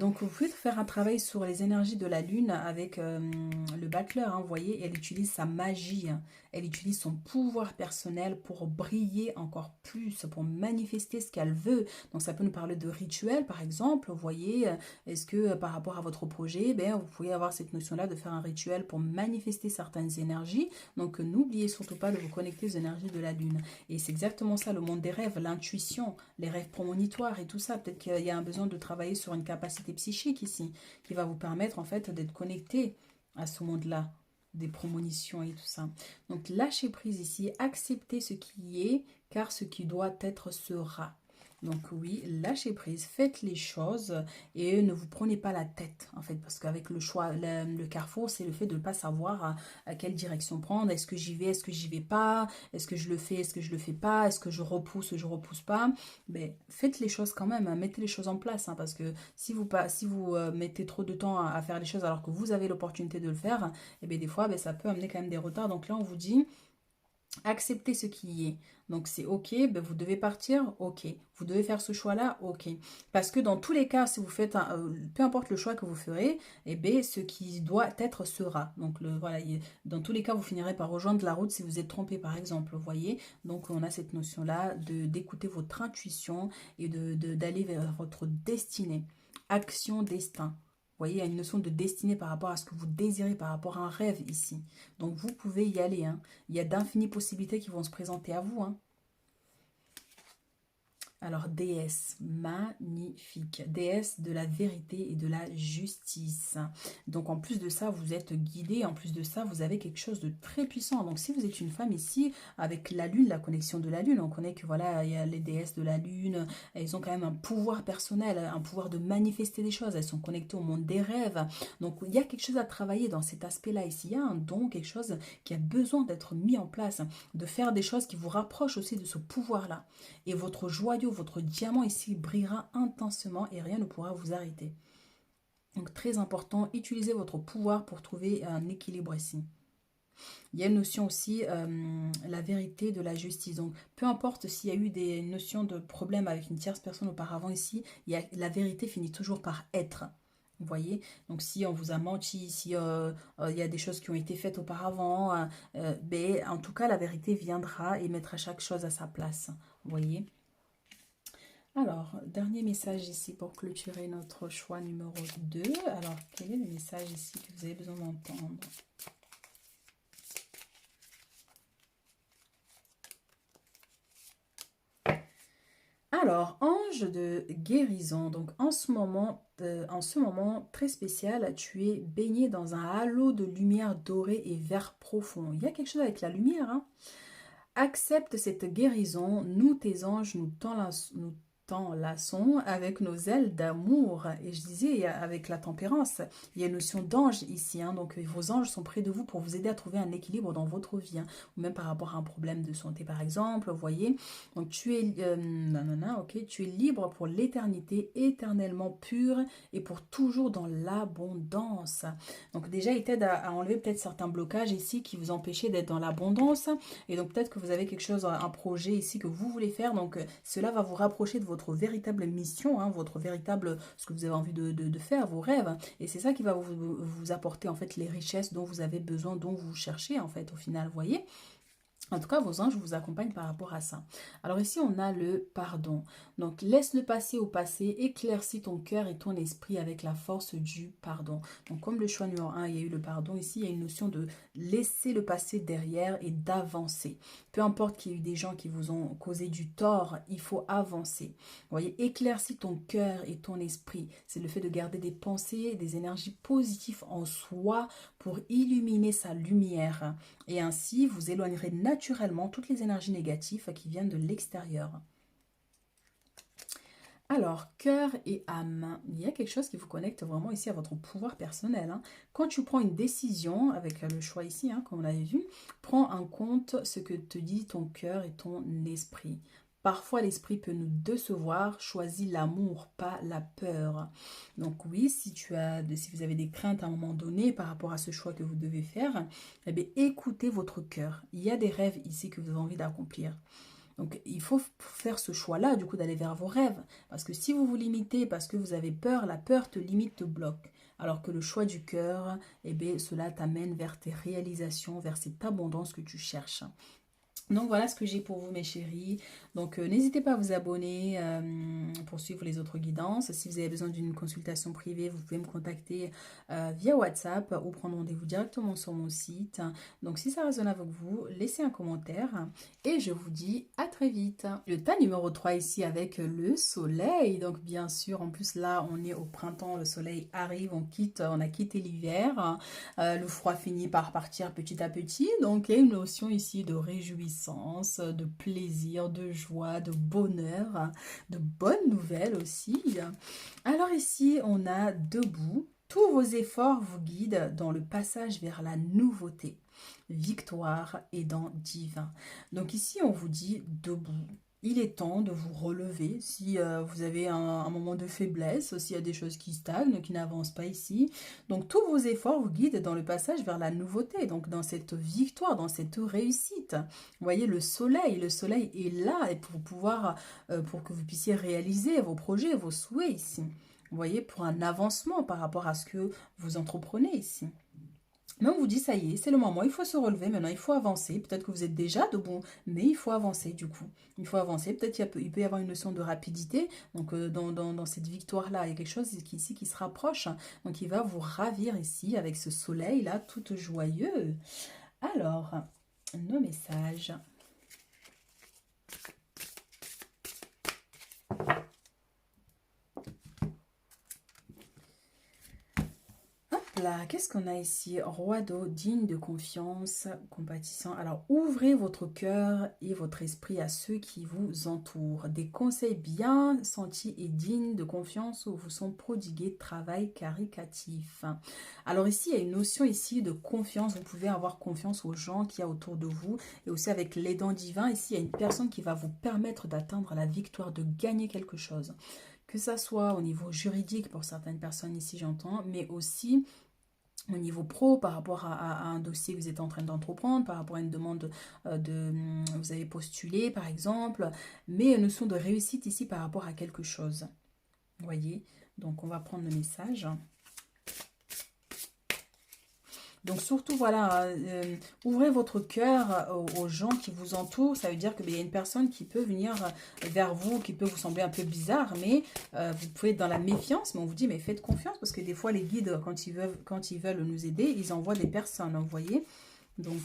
Donc vous pouvez faire un travail sur les énergies de la lune avec le battleur, hein, vous voyez, elle utilise sa magie, hein. Elle utilise son pouvoir personnel pour briller encore plus, pour manifester ce qu'elle veut. Donc ça peut nous parler de rituels par exemple, vous voyez, est-ce que par rapport à votre projet, ben, vous pouvez avoir cette notion-là de faire un rituel pour manifester certaines énergies. Donc n'oubliez surtout pas de vous connecter aux énergies de la lune. Et c'est exactement ça, le monde des rêves, l'intuition, les rêves prémonitoires et tout ça. Peut-être qu'il y a un besoin de travailler sur une capacité psychique ici, qui va vous permettre en fait d'être connecté à ce monde-là, des prémonitions et tout ça. Donc lâchez prise ici, acceptez ce qui est, car ce qui doit être sera. Donc oui, lâchez prise, faites les choses et ne vous prenez pas la tête en fait, parce qu'avec le choix, le carrefour, c'est le fait de ne pas savoir à quelle direction prendre. Est-ce que j'y vais, est-ce que j'y vais pas, est-ce que je le fais, est-ce que je le fais pas, est-ce que je repousse pas. Mais faites les choses quand même, hein, mettez les choses en place, hein, parce que si vous mettez trop de temps à faire les choses alors que vous avez l'opportunité de le faire, et bien des fois ben, ça peut amener quand même des retards. Donc là on vous dit acceptez ce qui y est. Donc c'est ok, ben vous devez partir, ok. Vous devez faire ce choix-là, ok. Parce que dans tous les cas, si vous faites peu importe le choix que vous ferez, eh bien, ce qui doit être sera. Donc voilà, dans tous les cas, vous finirez par rejoindre la route si vous êtes trompé, par exemple. Vous voyez. Donc on a cette notion-là d'écouter votre intuition et d'aller vers votre destinée. Action, destin. Vous voyez, il y a une notion de destinée par rapport à ce que vous désirez, par rapport à un rêve ici. Donc vous pouvez y aller, hein. Il y a d'infinies possibilités qui vont se présenter à vous, hein. Alors, déesse, magnifique. Déesse de la vérité et de la justice. Donc, en plus de ça, vous êtes guidé. En plus de ça, vous avez quelque chose de très puissant. Donc, si vous êtes une femme ici, avec la lune, la connexion de la lune, on connaît que voilà, il y a les déesses de la lune. Elles ont quand même un pouvoir personnel, un pouvoir de manifester des choses. Elles sont connectées au monde des rêves. Donc, il y a quelque chose à travailler dans cet aspect-là ici. Il y a un don, quelque chose qui a besoin d'être mis en place, de faire des choses qui vous rapprochent aussi de ce pouvoir-là. Et votre joyau, votre diamant ici brillera intensément et rien ne pourra vous arrêter. Donc très important, utilisez votre pouvoir pour trouver un équilibre ici. Il y a une notion aussi, la vérité de la justice. Donc peu importe s'il y a eu des notions de problèmes avec une tierce personne auparavant ici, la vérité finit toujours par être. Vous voyez, donc si on vous a menti, si il y a des choses qui ont été faites auparavant, ben, en tout cas la vérité viendra et mettra chaque chose à sa place. Vous voyez. Alors, dernier message ici pour clôturer notre choix numéro 2. Alors, quel est le message ici que vous avez besoin d'entendre? Alors, ange de guérison. Donc, en ce moment très spécial, tu es baigné dans un halo de lumière dorée et vert profond. Il y a quelque chose avec la lumière, hein? Accepte cette guérison. Nous, tes anges, nous t'enlaçons avec nos ailes d'amour. Et je disais, avec la tempérance, il y a une notion d'ange ici, hein. Donc vos anges sont près de vous pour vous aider à trouver un équilibre dans votre vie, hein. Ou même par rapport à un problème de santé par exemple, vous voyez. Donc tu es, ok, tu es libre pour l'éternité, éternellement pure et pour toujours dans l'abondance. Donc déjà, il t'aide à enlever peut-être certains blocages ici qui vous empêchaient d'être dans l'abondance. Et donc peut-être que vous avez quelque chose, un projet ici que vous voulez faire. Donc cela va vous rapprocher de votre véritable mission, hein, votre véritable, ce que vous avez envie de faire, vos rêves. Et c'est ça qui va vous apporter en fait les richesses dont vous avez besoin, dont vous cherchez en fait au final, vous voyez. En tout cas, vos anges vous accompagnent par rapport à ça. Alors ici, on a le pardon. Donc, laisse le passé au passé, éclaircis ton cœur et ton esprit avec la force du pardon. Donc, comme le choix numéro 1, il y a eu le pardon, ici, il y a une notion de laisser le passé derrière et d'avancer. Peu importe qu'il y ait eu des gens qui vous ont causé du tort, il faut avancer. Vous voyez, éclaircis ton cœur et ton esprit. C'est le fait de garder des pensées, des énergies positives en soi pour illuminer sa lumière. Et ainsi, vous éloignerez naturellement toutes les énergies négatives qui viennent de l'extérieur. Alors, cœur et âme, il y a quelque chose qui vous connecte vraiment ici à votre pouvoir personnel, hein. Quand tu prends une décision, avec le choix ici, hein, comme on l'avait vu, prends en compte ce que te dit ton cœur et ton esprit. parfois l'esprit peut nous décevoir. Choisis l'amour, pas la peur. Donc oui, si vous avez des craintes à un moment donné par rapport à ce choix que vous devez faire, eh bien, écoutez votre cœur. Il y a des rêves ici que vous avez envie d'accomplir. Donc, il faut faire ce choix-là, du coup, d'aller vers vos rêves. Parce que si vous vous limitez parce que vous avez peur, la peur te limite, te bloque. Alors que le choix du cœur, eh bien, cela t'amène vers tes réalisations, vers cette abondance que tu cherches. Donc voilà ce que j'ai pour vous mes chéris. Donc n'hésitez pas à vous abonner pour suivre les autres guidances. Si vous avez besoin d'une consultation privée, vous pouvez me contacter via WhatsApp ou prendre rendez-vous directement sur mon site. Donc si ça résonne avec vous, laissez un commentaire et je vous dis à très vite. Le tas numéro 3 ici avec le soleil. Donc bien sûr, en plus là on est au printemps, le soleil arrive, on a quitté l'hiver. Le froid finit par partir petit à petit. Donc il y a une notion ici de réjouissance, de plaisir, de joie, de bonheur, de bonnes nouvelles aussi. Alors ici, on a debout. Tous vos efforts vous guident dans le passage vers la nouveauté, victoire et dans divin. Donc ici, on vous dit debout. Il est temps de vous relever si vous avez un moment de faiblesse, s'il y a des choses qui stagnent, qui n'avancent pas ici. Donc tous vos efforts vous guident dans le passage vers la nouveauté, donc dans cette victoire, dans cette réussite. Vous voyez le soleil est là et pour que vous puissiez réaliser vos projets, vos souhaits ici. Vous voyez, pour un avancement par rapport à ce que vous entreprenez ici. Mais on vous dit, ça y est, c'est le moment, il faut se relever, maintenant il faut avancer. Peut-être que vous êtes déjà debout, mais il faut avancer du coup. Il faut avancer, peut-être qu'il peut y avoir une notion de rapidité. Donc dans cette victoire-là, il y a quelque chose ici qui se rapproche. Donc il va vous ravir ici avec ce soleil-là, tout joyeux. Alors, nos messages. Là, qu'est-ce qu'on a ici? Roi d'eau, digne de confiance, compatissant. Alors, ouvrez votre cœur et votre esprit à ceux qui vous entourent. Des conseils bien sentis et dignes de confiance vous sont prodigués de travail caricatif. Alors ici, il y a une notion ici de confiance. Vous pouvez avoir confiance aux gens qu'il y a autour de vous. Et aussi avec l'aidant divin, ici, il y a une personne qui va vous permettre d'atteindre la victoire, de gagner quelque chose. Que ça soit au niveau juridique pour certaines personnes ici, j'entends, mais aussi au niveau pro, par rapport à un dossier que vous êtes en train d'entreprendre, par rapport à une demande vous avez postulé par exemple, mais une notion de réussite ici par rapport à quelque chose. Vous voyez, donc on va prendre le message. Donc surtout, voilà, ouvrez votre cœur aux gens qui vous entourent. Ça veut dire qu'il y a une personne qui peut venir vers vous, qui peut vous sembler un peu bizarre, mais vous pouvez être dans la méfiance, mais on vous dit, mais faites confiance, parce que des fois, les guides, quand ils veulent nous aider, ils envoient des personnes, vous voyez. Donc,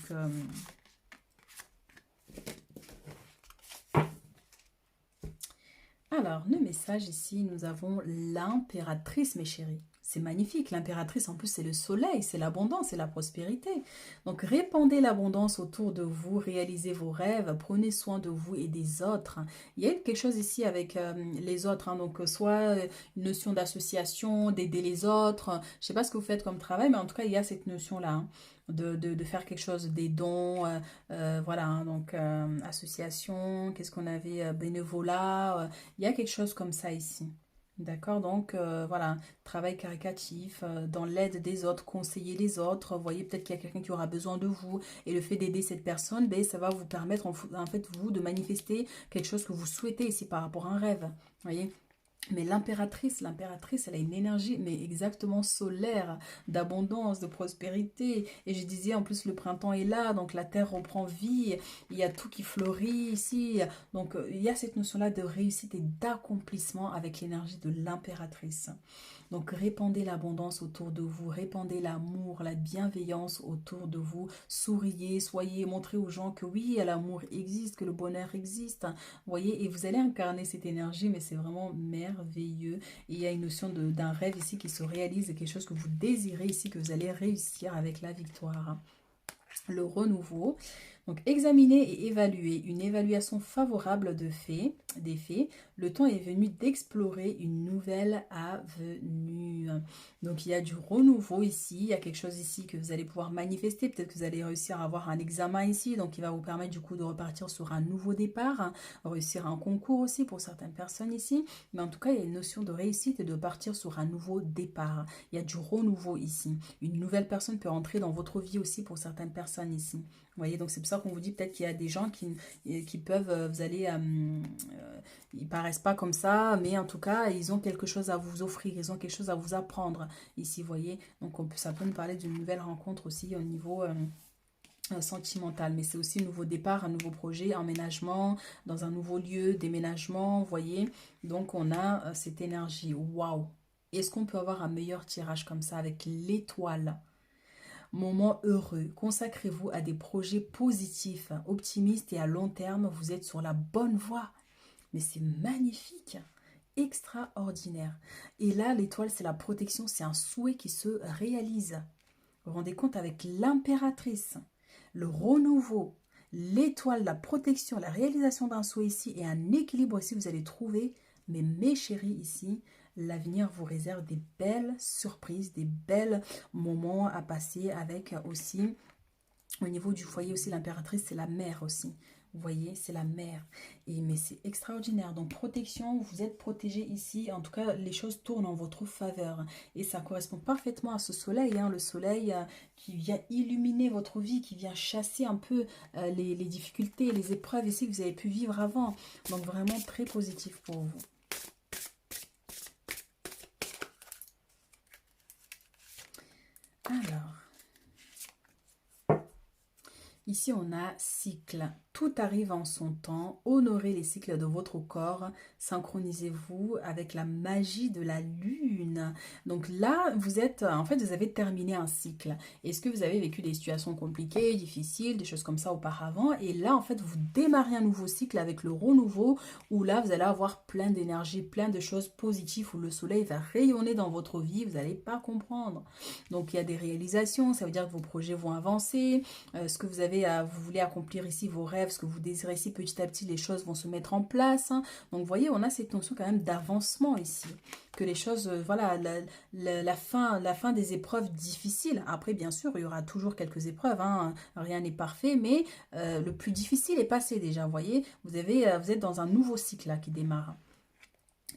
alors, le message ici, nous avons l'impératrice, mes chéris. C'est magnifique, l'impératrice en plus c'est le soleil, c'est l'abondance, c'est la prospérité. Donc répandez l'abondance autour de vous, réalisez vos rêves, prenez soin de vous et des autres. Il y a quelque chose ici avec les autres, hein, donc soit une notion d'association, d'aider les autres. Je ne sais pas ce que vous faites comme travail, mais en tout cas il y a cette notion-là. Hein, de faire quelque chose, des dons, voilà, hein, donc association, qu'est-ce qu'on avait, bénévolat, il y a quelque chose comme ça ici. D'accord, donc voilà, travail caricatif, dans l'aide des autres, conseiller les autres. Vous voyez, peut-être qu'il y a quelqu'un qui aura besoin de vous et le fait d'aider cette personne, ben, ça va vous permettre en fait vous de manifester quelque chose que vous souhaitez ici par rapport à un rêve. Vous voyez, mais l'impératrice, elle a une énergie, mais exactement solaire, d'abondance, de prospérité. Et je disais, en plus, le printemps est là, donc la terre reprend vie, il y a tout qui fleurit ici. Donc, il y a cette notion-là de réussite et d'accomplissement avec l'énergie de l'impératrice. Donc, répandez l'abondance autour de vous, répandez l'amour, la bienveillance autour de vous. Souriez, montrez aux gens que oui, l'amour existe, que le bonheur existe. Vous voyez, et vous allez incarner cette énergie, mais c'est vraiment merveilleux. Et il y a une notion d'un rêve ici qui se réalise, quelque chose que vous désirez ici, que vous allez réussir avec la victoire. Le renouveau. Donc, examiner et évaluer une évaluation favorable des faits. Le temps est venu d'explorer une nouvelle avenue. Donc, il y a du renouveau ici. Il y a quelque chose ici que vous allez pouvoir manifester. Peut-être que vous allez réussir à avoir un examen ici. Donc, il va vous permettre du coup de repartir sur un nouveau départ. Réussir un concours aussi pour certaines personnes ici. Mais en tout cas, il y a une notion de réussite et de partir sur un nouveau départ. Il y a du renouveau ici. Une nouvelle personne peut entrer dans votre vie aussi pour certaines personnes ici. Vous voyez, donc c'est pour ça qu'on vous dit peut-être qu'il y a des gens qui peuvent, vous allez, ils paraissent pas comme ça, mais en tout cas, ils ont quelque chose à vous offrir, ils ont quelque chose à vous apprendre ici, vous voyez. Donc ça peut nous parler d'une nouvelle rencontre aussi au niveau sentimental, mais c'est aussi un nouveau départ, un nouveau projet, emménagement, dans un nouveau lieu, déménagement, vous voyez. Donc on a cette énergie, waouh. Est-ce qu'on peut avoir un meilleur tirage comme ça avec l'étoile? Moment heureux, consacrez-vous à des projets positifs, optimistes et à long terme, vous êtes sur la bonne voie. Mais c'est magnifique, extraordinaire. Et là, l'étoile, c'est la protection, c'est un souhait qui se réalise. Vous vous rendez compte avec l'impératrice, le renouveau, l'étoile, la protection, la réalisation d'un souhait ici et un équilibre ici, vous allez trouver, mais mes chéris ici, l'avenir vous réserve des belles surprises, des belles moments à passer avec aussi, au niveau du foyer aussi, l'impératrice, c'est la mère aussi. Vous voyez, c'est la mère. Mais c'est extraordinaire. Donc, protection, vous êtes protégé ici. En tout cas, les choses tournent en votre faveur. Et ça correspond parfaitement à ce soleil. Hein, le soleil qui vient illuminer votre vie, qui vient chasser un peu les difficultés, les épreuves ici que vous avez pu vivre avant. Donc, vraiment très positif pour vous. Alors, ici on a cycle. Tout arrive en son temps. Honorez les cycles de votre corps. Synchronisez-vous avec la magie de la lune. Donc là, en fait, vous avez terminé un cycle. Est-ce que vous avez vécu des situations compliquées, difficiles, des choses comme ça auparavant? Et là, en fait, vous démarrez un nouveau cycle avec le renouveau, où là, vous allez avoir plein d'énergie, plein de choses positives, où le soleil va rayonner dans votre vie. Vous n'allez pas comprendre. Donc, il y a des réalisations. Ça veut dire que vos projets vont avancer. Ce que vous voulez accomplir ici, vos rêves, ce que vous désirez ici, petit à petit, les choses vont se mettre en place. Hein. Donc, vous voyez, on a cette notion quand même d'avancement ici. Que les choses, voilà, la fin des épreuves difficiles. Après, bien sûr, il y aura toujours quelques épreuves. Hein. Rien n'est parfait, mais le plus difficile est passé déjà. Vous voyez, vous êtes dans un nouveau cycle là, qui démarre.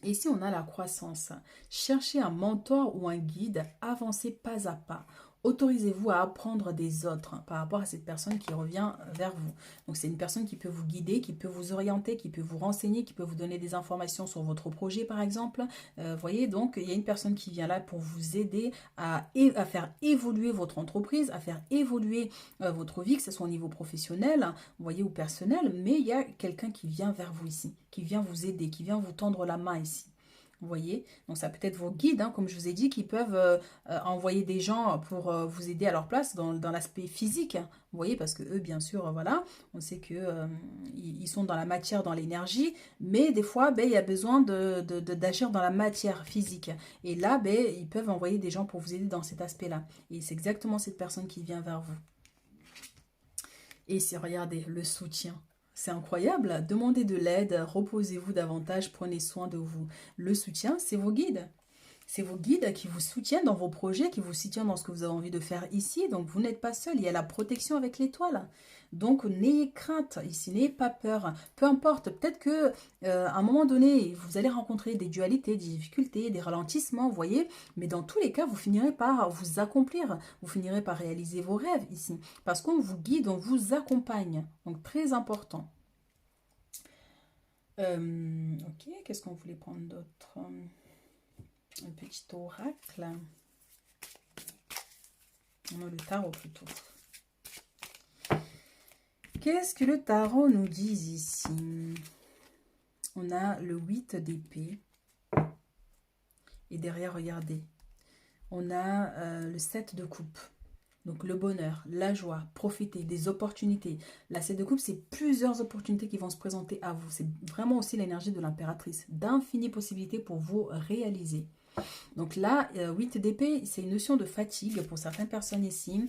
Et ici, on a la croissance. Cherchez un mentor ou un guide, avancez pas à pas. Autorisez-vous à apprendre des autres par rapport à cette personne qui revient vers vous. Donc, c'est une personne qui peut vous guider, qui peut vous orienter, qui peut vous renseigner, qui peut vous donner des informations sur votre projet, par exemple. Vous voyez, donc, il y a une personne qui vient là pour vous aider à faire évoluer votre entreprise, à faire évoluer votre vie, que ce soit au niveau professionnel, vous voyez, ou personnel. Mais il y a quelqu'un qui vient vers vous ici, qui vient vous aider, qui vient vous tendre la main ici. Vous voyez, donc ça peut être vos guides, hein, comme je vous ai dit, qui peuvent envoyer des gens pour vous aider à leur place dans l'aspect physique. Vous voyez, parce que eux, bien sûr, voilà, on sait que ils sont dans la matière, dans l'énergie, mais des fois, ben, il y a besoin d'agir dans la matière physique. Et là, ben, ils peuvent envoyer des gens pour vous aider dans cet aspect-là. Et c'est exactement cette personne qui vient vers vous. Et c'est, regardez, le soutien. C'est incroyable. Demandez de l'aide, reposez-vous davantage, prenez soin de vous. Le soutien, c'est vos guides. C'est vos guides qui vous soutiennent dans vos projets, qui vous soutiennent dans ce que vous avez envie de faire ici. Donc, vous n'êtes pas seul. Il y a la protection avec l'étoile. Donc, n'ayez crainte ici, n'ayez pas peur. Peu importe, peut-être que à un moment donné, vous allez rencontrer des dualités, des difficultés, des ralentissements, vous voyez. Mais dans tous les cas, vous finirez par vous accomplir. Vous finirez par réaliser vos rêves ici. Parce qu'on vous guide, on vous accompagne. Donc, très important. Ok, qu'est-ce qu'on voulait prendre d'autre? Un petit oracle. Non, le tarot plutôt. Qu'est-ce que le tarot nous dit ici? On a le 8 d'épée. Et derrière, regardez. On a le 7 de coupe. Donc le bonheur, la joie, profiter des opportunités. La 7 de coupe, c'est plusieurs opportunités qui vont se présenter à vous. C'est vraiment aussi l'énergie de l'impératrice. D'infinies possibilités pour vous réaliser. Donc là, 8 d'épée, c'est une notion de fatigue pour certaines personnes ici.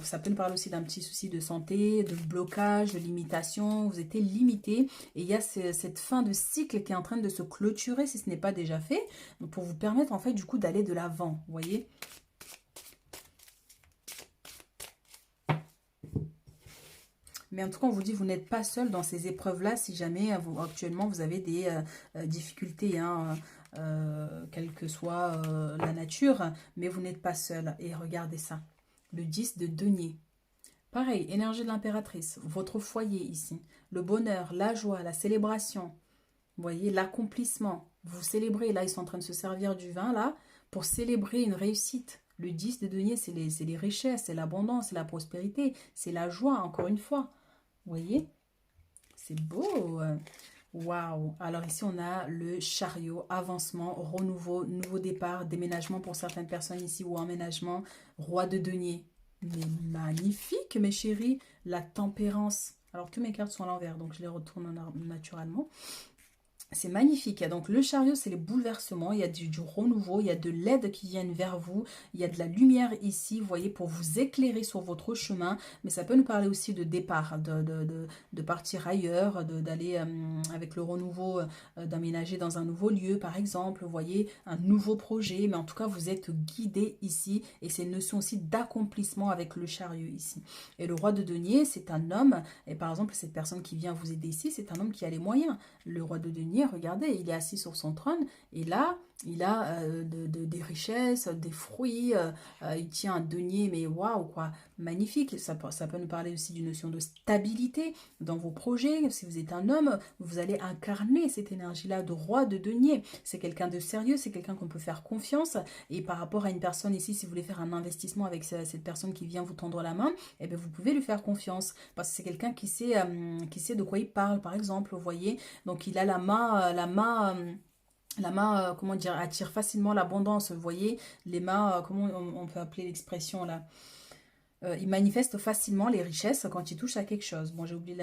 Ça peut nous parler aussi d'un petit souci de santé, de blocage, de limitation. Vous êtes limité et il y a cette fin de cycle qui est en train de se clôturer si ce n'est pas déjà fait. Donc pour vous permettre en fait du coup d'aller de l'avant, vous voyez. Mais en tout cas, on vous dit, vous n'êtes pas seul dans ces épreuves-là si jamais actuellement vous avez des difficultés, hein, quelle que soit la nature, mais vous n'êtes pas seul. Et regardez ça, le 10 de denier. Pareil, énergie de l'impératrice, votre foyer ici, le bonheur, la joie, la célébration, vous voyez, l'accomplissement. Vous célébrez, là, ils sont en train de se servir du vin, là, pour célébrer une réussite. Le 10 de denier, c'est les richesses, c'est l'abondance, c'est la prospérité, c'est la joie, encore une fois. Vous voyez, c'est beau. Waouh. Alors ici, on a le chariot, avancement, renouveau, nouveau départ, déménagement pour certaines personnes ici ou emménagement, roi de denier. Mais magnifique, mes chéris. La tempérance. Alors, toutes mes cartes sont à l'envers, donc je les retourne naturellement. C'est magnifique. Donc le chariot, c'est les bouleversements. Il y a du renouveau, il y a de l'aide qui viennent vers vous. Il y a de la lumière ici, vous voyez, pour vous éclairer sur votre chemin. Mais ça peut nous parler aussi de départ, de partir ailleurs, d'aller avec le renouveau, d'aménager dans un nouveau lieu, par exemple. Vous voyez, un nouveau projet. Mais en tout cas, vous êtes guidé ici. Et c'est une notion aussi d'accomplissement avec le chariot ici. Et le roi de denier, c'est un homme. Et par exemple, cette personne qui vient vous aider ici, c'est un homme qui a les moyens. Le roi de denier, regardez, il est assis sur son trône et là, il a des richesses, des fruits, il tient un denier, mais waouh, quoi, magnifique. Ça peut nous parler aussi d'une notion de stabilité dans vos projets. Si vous êtes un homme, vous allez incarner cette énergie-là de roi de denier. C'est quelqu'un de sérieux, c'est quelqu'un qu'on peut faire confiance. Et par rapport à une personne ici, si vous voulez faire un investissement avec cette personne qui vient vous tendre la main, eh bien, vous pouvez lui faire confiance parce que c'est quelqu'un qui sait de quoi il parle, par exemple, vous voyez. Donc il a la main, comment dire, attire facilement l'abondance. Vous voyez, les mains, comment on peut appeler l'expression là? Il manifeste facilement les richesses quand il touche à quelque chose. Bon, j'ai oublié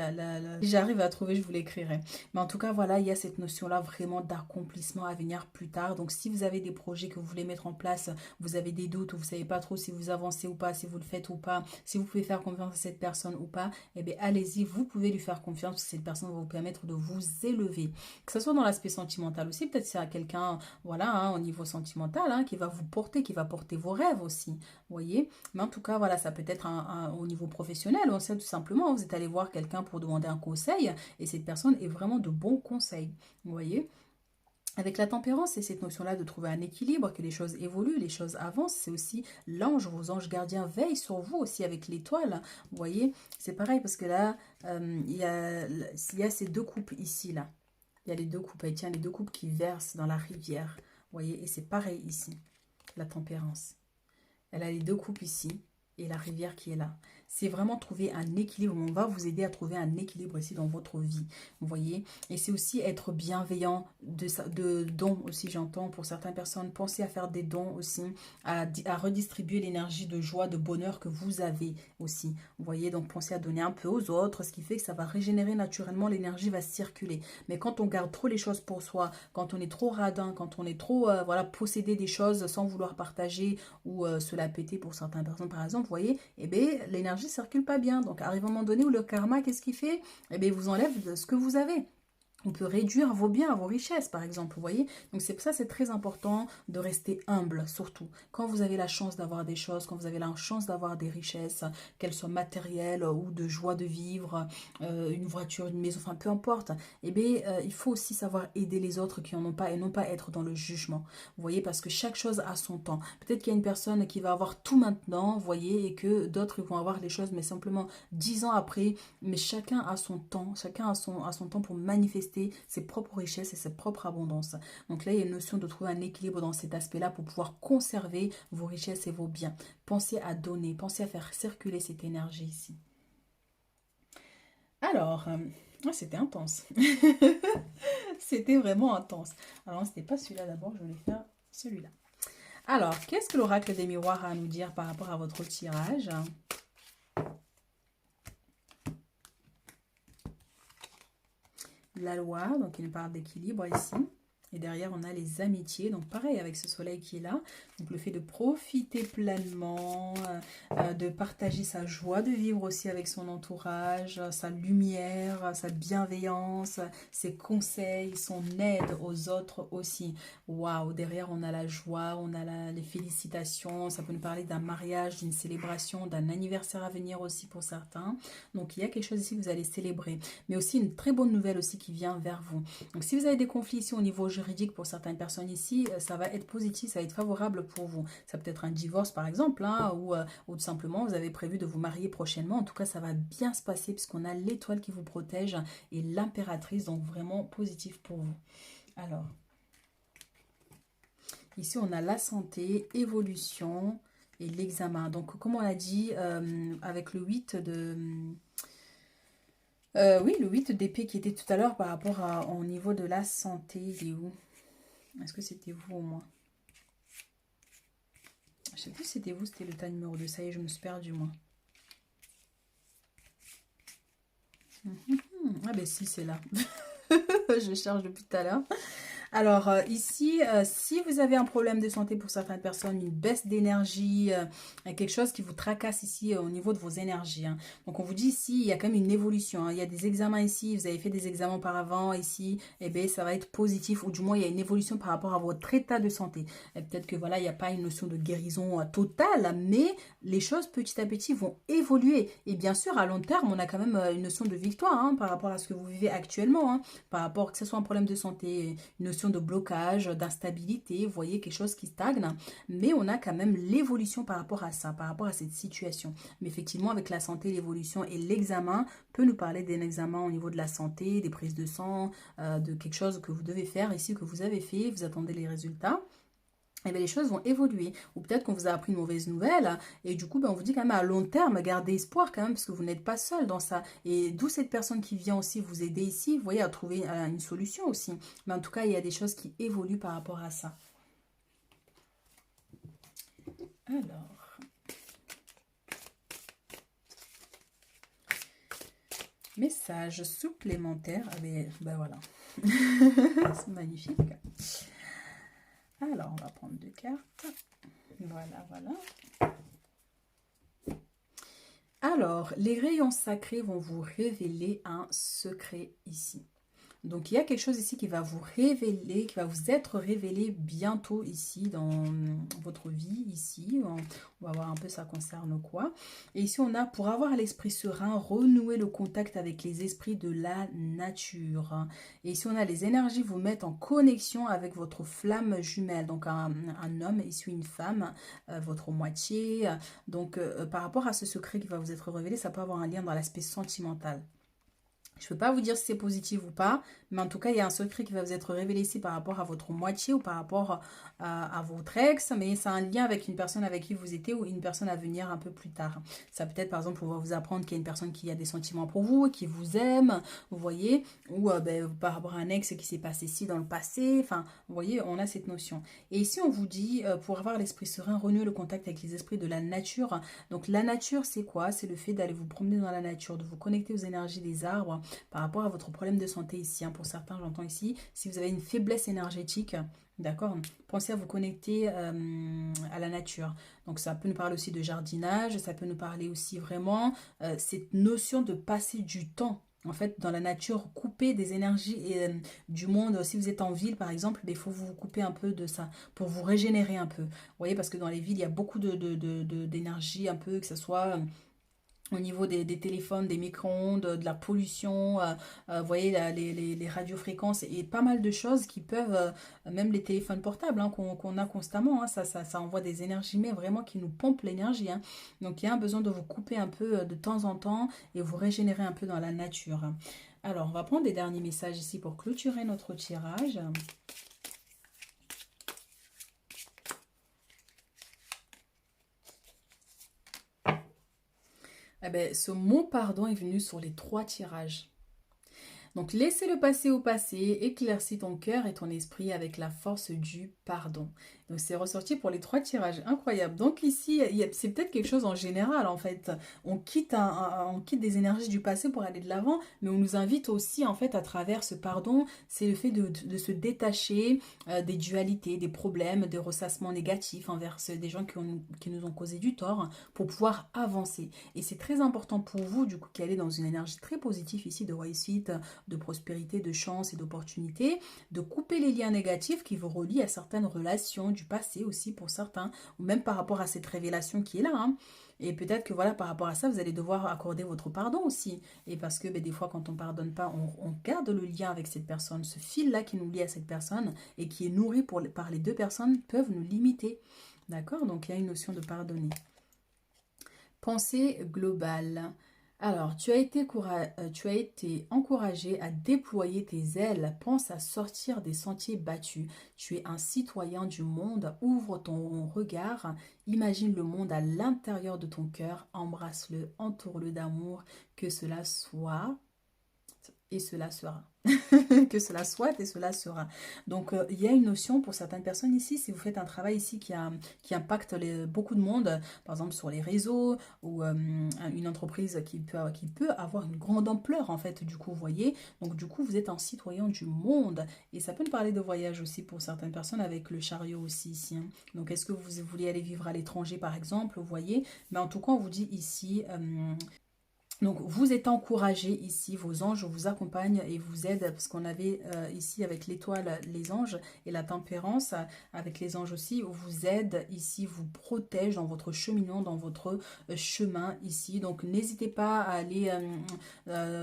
Si j'arrive à trouver, je vous l'écrirai. Mais en tout cas, voilà, il y a cette notion-là vraiment d'accomplissement à venir plus tard. Donc, si vous avez des projets que vous voulez mettre en place, vous avez des doutes ou vous ne savez pas trop si vous avancez ou pas, si vous le faites ou pas, si vous pouvez faire confiance à cette personne ou pas, eh bien, allez-y, vous pouvez lui faire confiance parce que cette personne va vous permettre de vous élever. Que ce soit dans l'aspect sentimental aussi, peut-être c'est à quelqu'un, voilà, hein, au niveau sentimental, hein, qui va vous porter, qui va porter vos rêves aussi. Vous voyez? Mais en tout cas, voilà, ça peut être au niveau professionnel. On sait tout simplement, vous êtes allé voir quelqu'un pour demander un conseil et cette personne est vraiment de bons conseils. Vous voyez? Avec la tempérance, c'est cette notion-là de trouver un équilibre, que les choses évoluent, les choses avancent. C'est aussi l'ange, vos anges gardiens veillent sur vous aussi avec l'étoile. Vous voyez? C'est pareil parce que là, il y a ces deux coupes ici, là. Il y a les deux coupes, tiens, les deux coupes qui versent dans la rivière. Vous voyez? Et c'est pareil ici, la tempérance. Elle a les deux coupes ici et la rivière qui est là. C'est vraiment trouver un équilibre. On va vous aider à trouver un équilibre ici dans votre vie. Vous voyez? Et c'est aussi être bienveillant de dons aussi, j'entends. Pour certaines personnes, pensez à faire des dons aussi, à redistribuer l'énergie de joie, de bonheur que vous avez aussi. Vous voyez? Donc, pensez à donner un peu aux autres, ce qui fait que ça va régénérer naturellement, l'énergie va circuler. Mais quand on garde trop les choses pour soi, quand on est trop radin, quand on est trop, voilà, posséder des choses sans vouloir partager ou se la péter pour certaines personnes, par exemple, vous voyez, eh bien, l'énergie circule pas bien. Donc, arrive un moment donné où le karma, qu'est-ce qu'il fait? Eh bien, il vous enlève ce que vous avez. On peut réduire vos biens, vos richesses, par exemple, vous voyez. Donc, c'est pour ça c'est très important de rester humble, surtout. Quand vous avez la chance d'avoir des choses, quand vous avez la chance d'avoir des richesses, qu'elles soient matérielles ou de joie de vivre, une voiture, une maison, enfin, peu importe, eh bien, il faut aussi savoir aider les autres qui en ont pas et non pas être dans le jugement. Vous voyez, parce que chaque chose a son temps. Peut-être qu'il y a une personne qui va avoir tout maintenant, vous voyez, et que d'autres vont avoir les choses, mais simplement 10 ans après. Mais chacun a son temps, chacun a son temps pour manifester ses propres richesses et ses propres abondances. Donc là, il y a une notion de trouver un équilibre dans cet aspect-là pour pouvoir conserver vos richesses et vos biens. Pensez à donner, pensez à faire circuler cette énergie ici. Alors, c'était intense. C'était vraiment intense. Alors, c'était pas celui-là d'abord, je voulais faire celui-là. Alors, qu'est-ce que l'oracle des miroirs a à nous dire par rapport à votre tirage ? La loi, donc il nous parle d'équilibre ici. Et derrière, on a les amitiés. Donc, pareil avec ce soleil qui est là. Donc, le fait de profiter pleinement, de partager sa joie de vivre aussi avec son entourage, sa lumière, sa bienveillance, ses conseils, son aide aux autres aussi. Waouh, derrière, on a la joie, on a les félicitations. Ça peut nous parler d'un mariage, d'une célébration, d'un anniversaire à venir aussi pour certains. Donc, il y a quelque chose ici que vous allez célébrer. Mais aussi, une très bonne nouvelle aussi qui vient vers vous. Donc, si vous avez des conflits ici au niveau juridique pour certaines personnes ici, ça va être positif, ça va être favorable pour vous. Ça peut être un divorce par exemple, hein, ou tout simplement vous avez prévu de vous marier prochainement. En tout cas, ça va bien se passer puisqu'on a l'étoile qui vous protège et l'impératrice, donc vraiment positif pour vous. Alors, ici on a la santé, évolution et l'examen. Donc, comme on l'a dit, avec le 8 de... oui, le 8 d'épée qui était tout à l'heure par rapport au niveau de la santé, il est où? Est-ce que c'était vous au moins? Je sais plus si c'était vous, c'était le tas numéro 2. Ça y est, je me suis perdue, moi. Ah ben si, c'est là. Je cherche depuis tout à l'heure. Alors ici, si vous avez un problème de santé pour certaines personnes, une baisse d'énergie, quelque chose qui vous tracasse ici au niveau de vos énergies. Hein. Donc on vous dit ici, il y a quand même une évolution. Hein. Il y a des examens ici, vous avez fait des examens auparavant ici, et bien ça va être positif ou du moins il y a une évolution par rapport à votre état de santé. Peut-être que voilà, il n'y a pas une notion de guérison totale, mais les choses petit à petit vont évoluer. Et bien sûr, à long terme, on a quand même une notion de victoire hein, par rapport à ce que vous vivez actuellement, hein, par rapport que ce soit un problème de santé, une notion de blocage, d'instabilité, vous voyez, quelque chose qui stagne, mais on a quand même l'évolution par rapport à ça, par rapport à cette situation. Mais effectivement, avec la santé, l'évolution et l'examen peut nous parler d'un examen au niveau de la santé, des prises de sang, de quelque chose que vous devez faire ici, que vous avez fait, vous attendez les résultats. Et bien les choses vont évoluer. Ou peut-être qu'on vous a appris une mauvaise nouvelle et du coup, ben, on vous dit quand même à long terme, gardez espoir quand même parce que vous n'êtes pas seul dans ça. Et d'où cette personne qui vient aussi vous aider ici, vous voyez, à trouver une solution aussi. Mais en tout cas, il y a des choses qui évoluent par rapport à ça. Alors, message supplémentaire. Ah ben voilà. C'est magnifique. Alors, on va prendre 2 cartes. Voilà, voilà. Alors, les rayons sacrés vont vous révéler un secret ici. Donc, il y a quelque chose ici qui va vous révéler, qui va vous être révélé bientôt ici dans votre vie, ici. On va voir un peu ça concerne quoi. Et ici, on a, pour avoir l'esprit serein, renouer le contact avec les esprits de la nature. Et ici, on a les énergies vous mettent en connexion avec votre flamme jumelle. Donc, un homme, ici une femme, votre moitié. Donc, par rapport à ce secret qui va vous être révélé, ça peut avoir un lien dans l'aspect sentimental. Je ne peux pas vous dire si c'est positif ou pas, mais en tout cas, il y a un secret qui va vous être révélé ici par rapport à votre moitié ou par rapport à votre ex, mais c'est un lien avec une personne avec qui vous étiez ou une personne à venir un peu plus tard. Ça peut être, par exemple, pouvoir vous apprendre qu'il y a une personne qui a des sentiments pour vous, qui vous aime, vous voyez, ou par rapport à un ex qui s'est passé ci dans le passé, enfin, vous voyez, on a cette notion. Et ici, on vous dit, pour avoir l'esprit serein, renouer le contact avec les esprits de la nature. Donc, la nature, c'est quoi? C'est le fait d'aller vous promener dans la nature, de vous connecter aux énergies des arbres, par rapport à votre problème de santé ici. Hein. Pour certains, j'entends ici, si vous avez une faiblesse énergétique, d'accord, pensez à vous connecter à la nature. Donc ça peut nous parler aussi de jardinage, ça peut nous parler aussi vraiment cette notion de passer du temps. En fait, dans la nature, couper des énergies du monde. Si vous êtes en ville, par exemple, il faut vous couper un peu de ça pour vous régénérer un peu. Vous voyez, parce que dans les villes, il y a beaucoup d'énergie un peu, que ce soit au niveau des téléphones, des micro-ondes, de la pollution, vous voyez, les radiofréquences et pas mal de choses qui peuvent, même les téléphones portables hein, qu'on a constamment, hein, ça envoie des énergies, mais vraiment qui nous pompent l'énergie. Hein. Donc il y a un besoin de vous couper un peu de temps en temps et vous régénérer un peu dans la nature. Alors, on va prendre des derniers messages ici pour clôturer notre tirage. Eh ben, ce mot pardon est venu sur les 3 tirages. Donc, laissez le passé au passé, éclaircis ton cœur et ton esprit avec la force du pardon. Donc c'est ressorti pour les 3 tirages, incroyable. Donc ici, c'est peut-être quelque chose en général en fait. On quitte des énergies du passé pour aller de l'avant, mais on nous invite aussi en fait à travers ce pardon, c'est le fait de se détacher des dualités, des problèmes, des ressassements négatifs envers des gens qui nous ont causé du tort pour pouvoir avancer. Et c'est très important pour vous du coup qui allez dans une énergie très positive ici de réussite, de prospérité, de chance et d'opportunité, de couper les liens négatifs qui vous relient à certaines relations du passé aussi pour certains, ou même par rapport à cette révélation qui est là, hein. Et peut-être que voilà, par rapport à ça, vous allez devoir accorder votre pardon aussi. Et parce que ben, des fois, quand on pardonne pas, on garde le lien avec cette personne. Ce fil-là qui nous lie à cette personne et qui est nourri par les deux personnes peuvent nous limiter. D'accord? Donc, il y a une notion de pardonner. Pensée globale. Alors, tu as été encouragé à déployer tes ailes. Pense à sortir des sentiers battus. Tu es un citoyen du monde. Ouvre ton regard. Imagine le monde à l'intérieur de ton cœur. Embrasse-le, entoure-le d'amour. Que cela soit et cela sera. Que cela soit et cela sera. Donc, il y a une notion pour certaines personnes ici, si vous faites un travail ici qui impacte beaucoup de monde, par exemple sur les réseaux ou une entreprise qui peut avoir une grande ampleur, en fait, du coup, vous voyez. Donc, du coup, vous êtes un citoyen du monde. Et ça peut nous parler de voyage aussi pour certaines personnes avec le chariot aussi ici, hein. Donc, est-ce que vous voulez aller vivre à l'étranger, par exemple, vous voyez. Mais en tout cas, on vous dit ici... donc, vous êtes encouragé ici, vos anges vous accompagnent et vous aident, parce qu'on avait ici avec l'étoile, les anges et la tempérance, avec les anges aussi, vous aident ici, vous protègent dans votre cheminement, dans votre chemin ici. Donc, n'hésitez pas à aller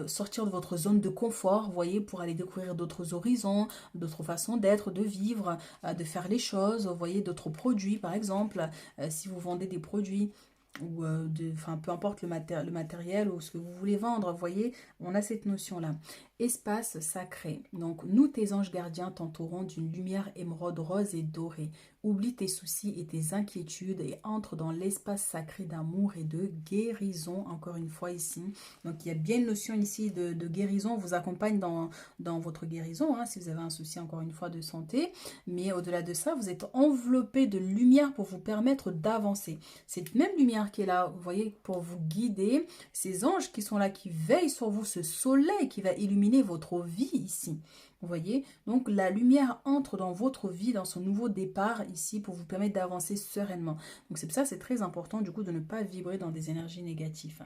sortir de votre zone de confort, vous voyez, pour aller découvrir d'autres horizons, d'autres façons d'être, de vivre, de faire les choses, vous voyez, d'autres produits, par exemple, si vous vendez des produits ou enfin peu importe le matériel ou ce que vous voulez vendre, vous voyez, on a cette notion-là. Espace sacré. Donc, nous, tes anges gardiens, t'entourons d'une lumière émeraude rose et dorée. Oublie tes soucis et tes inquiétudes et entre dans l'espace sacré d'amour et de guérison, encore une fois ici. Donc, il y a bien une notion ici de guérison, on vous accompagne dans votre guérison, hein, si vous avez un souci, encore une fois, de santé. Mais au-delà de ça, vous êtes enveloppé de lumière pour vous permettre d'avancer. Cette même lumière qui est là, vous voyez, pour vous guider, ces anges qui sont là, qui veillent sur vous, ce soleil qui va illuminer votre vie ici. Vous voyez, donc la lumière entre dans votre vie, dans ce nouveau départ ici pour vous permettre d'avancer sereinement. Donc c'est pour ça c'est très important du coup de ne pas vibrer dans des énergies négatives.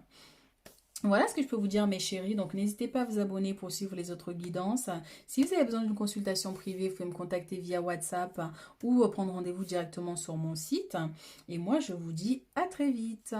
Voilà ce que je peux vous dire mes chéris, donc n'hésitez pas à vous abonner pour suivre les autres guidances. Si vous avez besoin d'une consultation privée, vous pouvez me contacter via WhatsApp ou prendre rendez-vous directement sur mon site. Et moi je vous dis à très vite.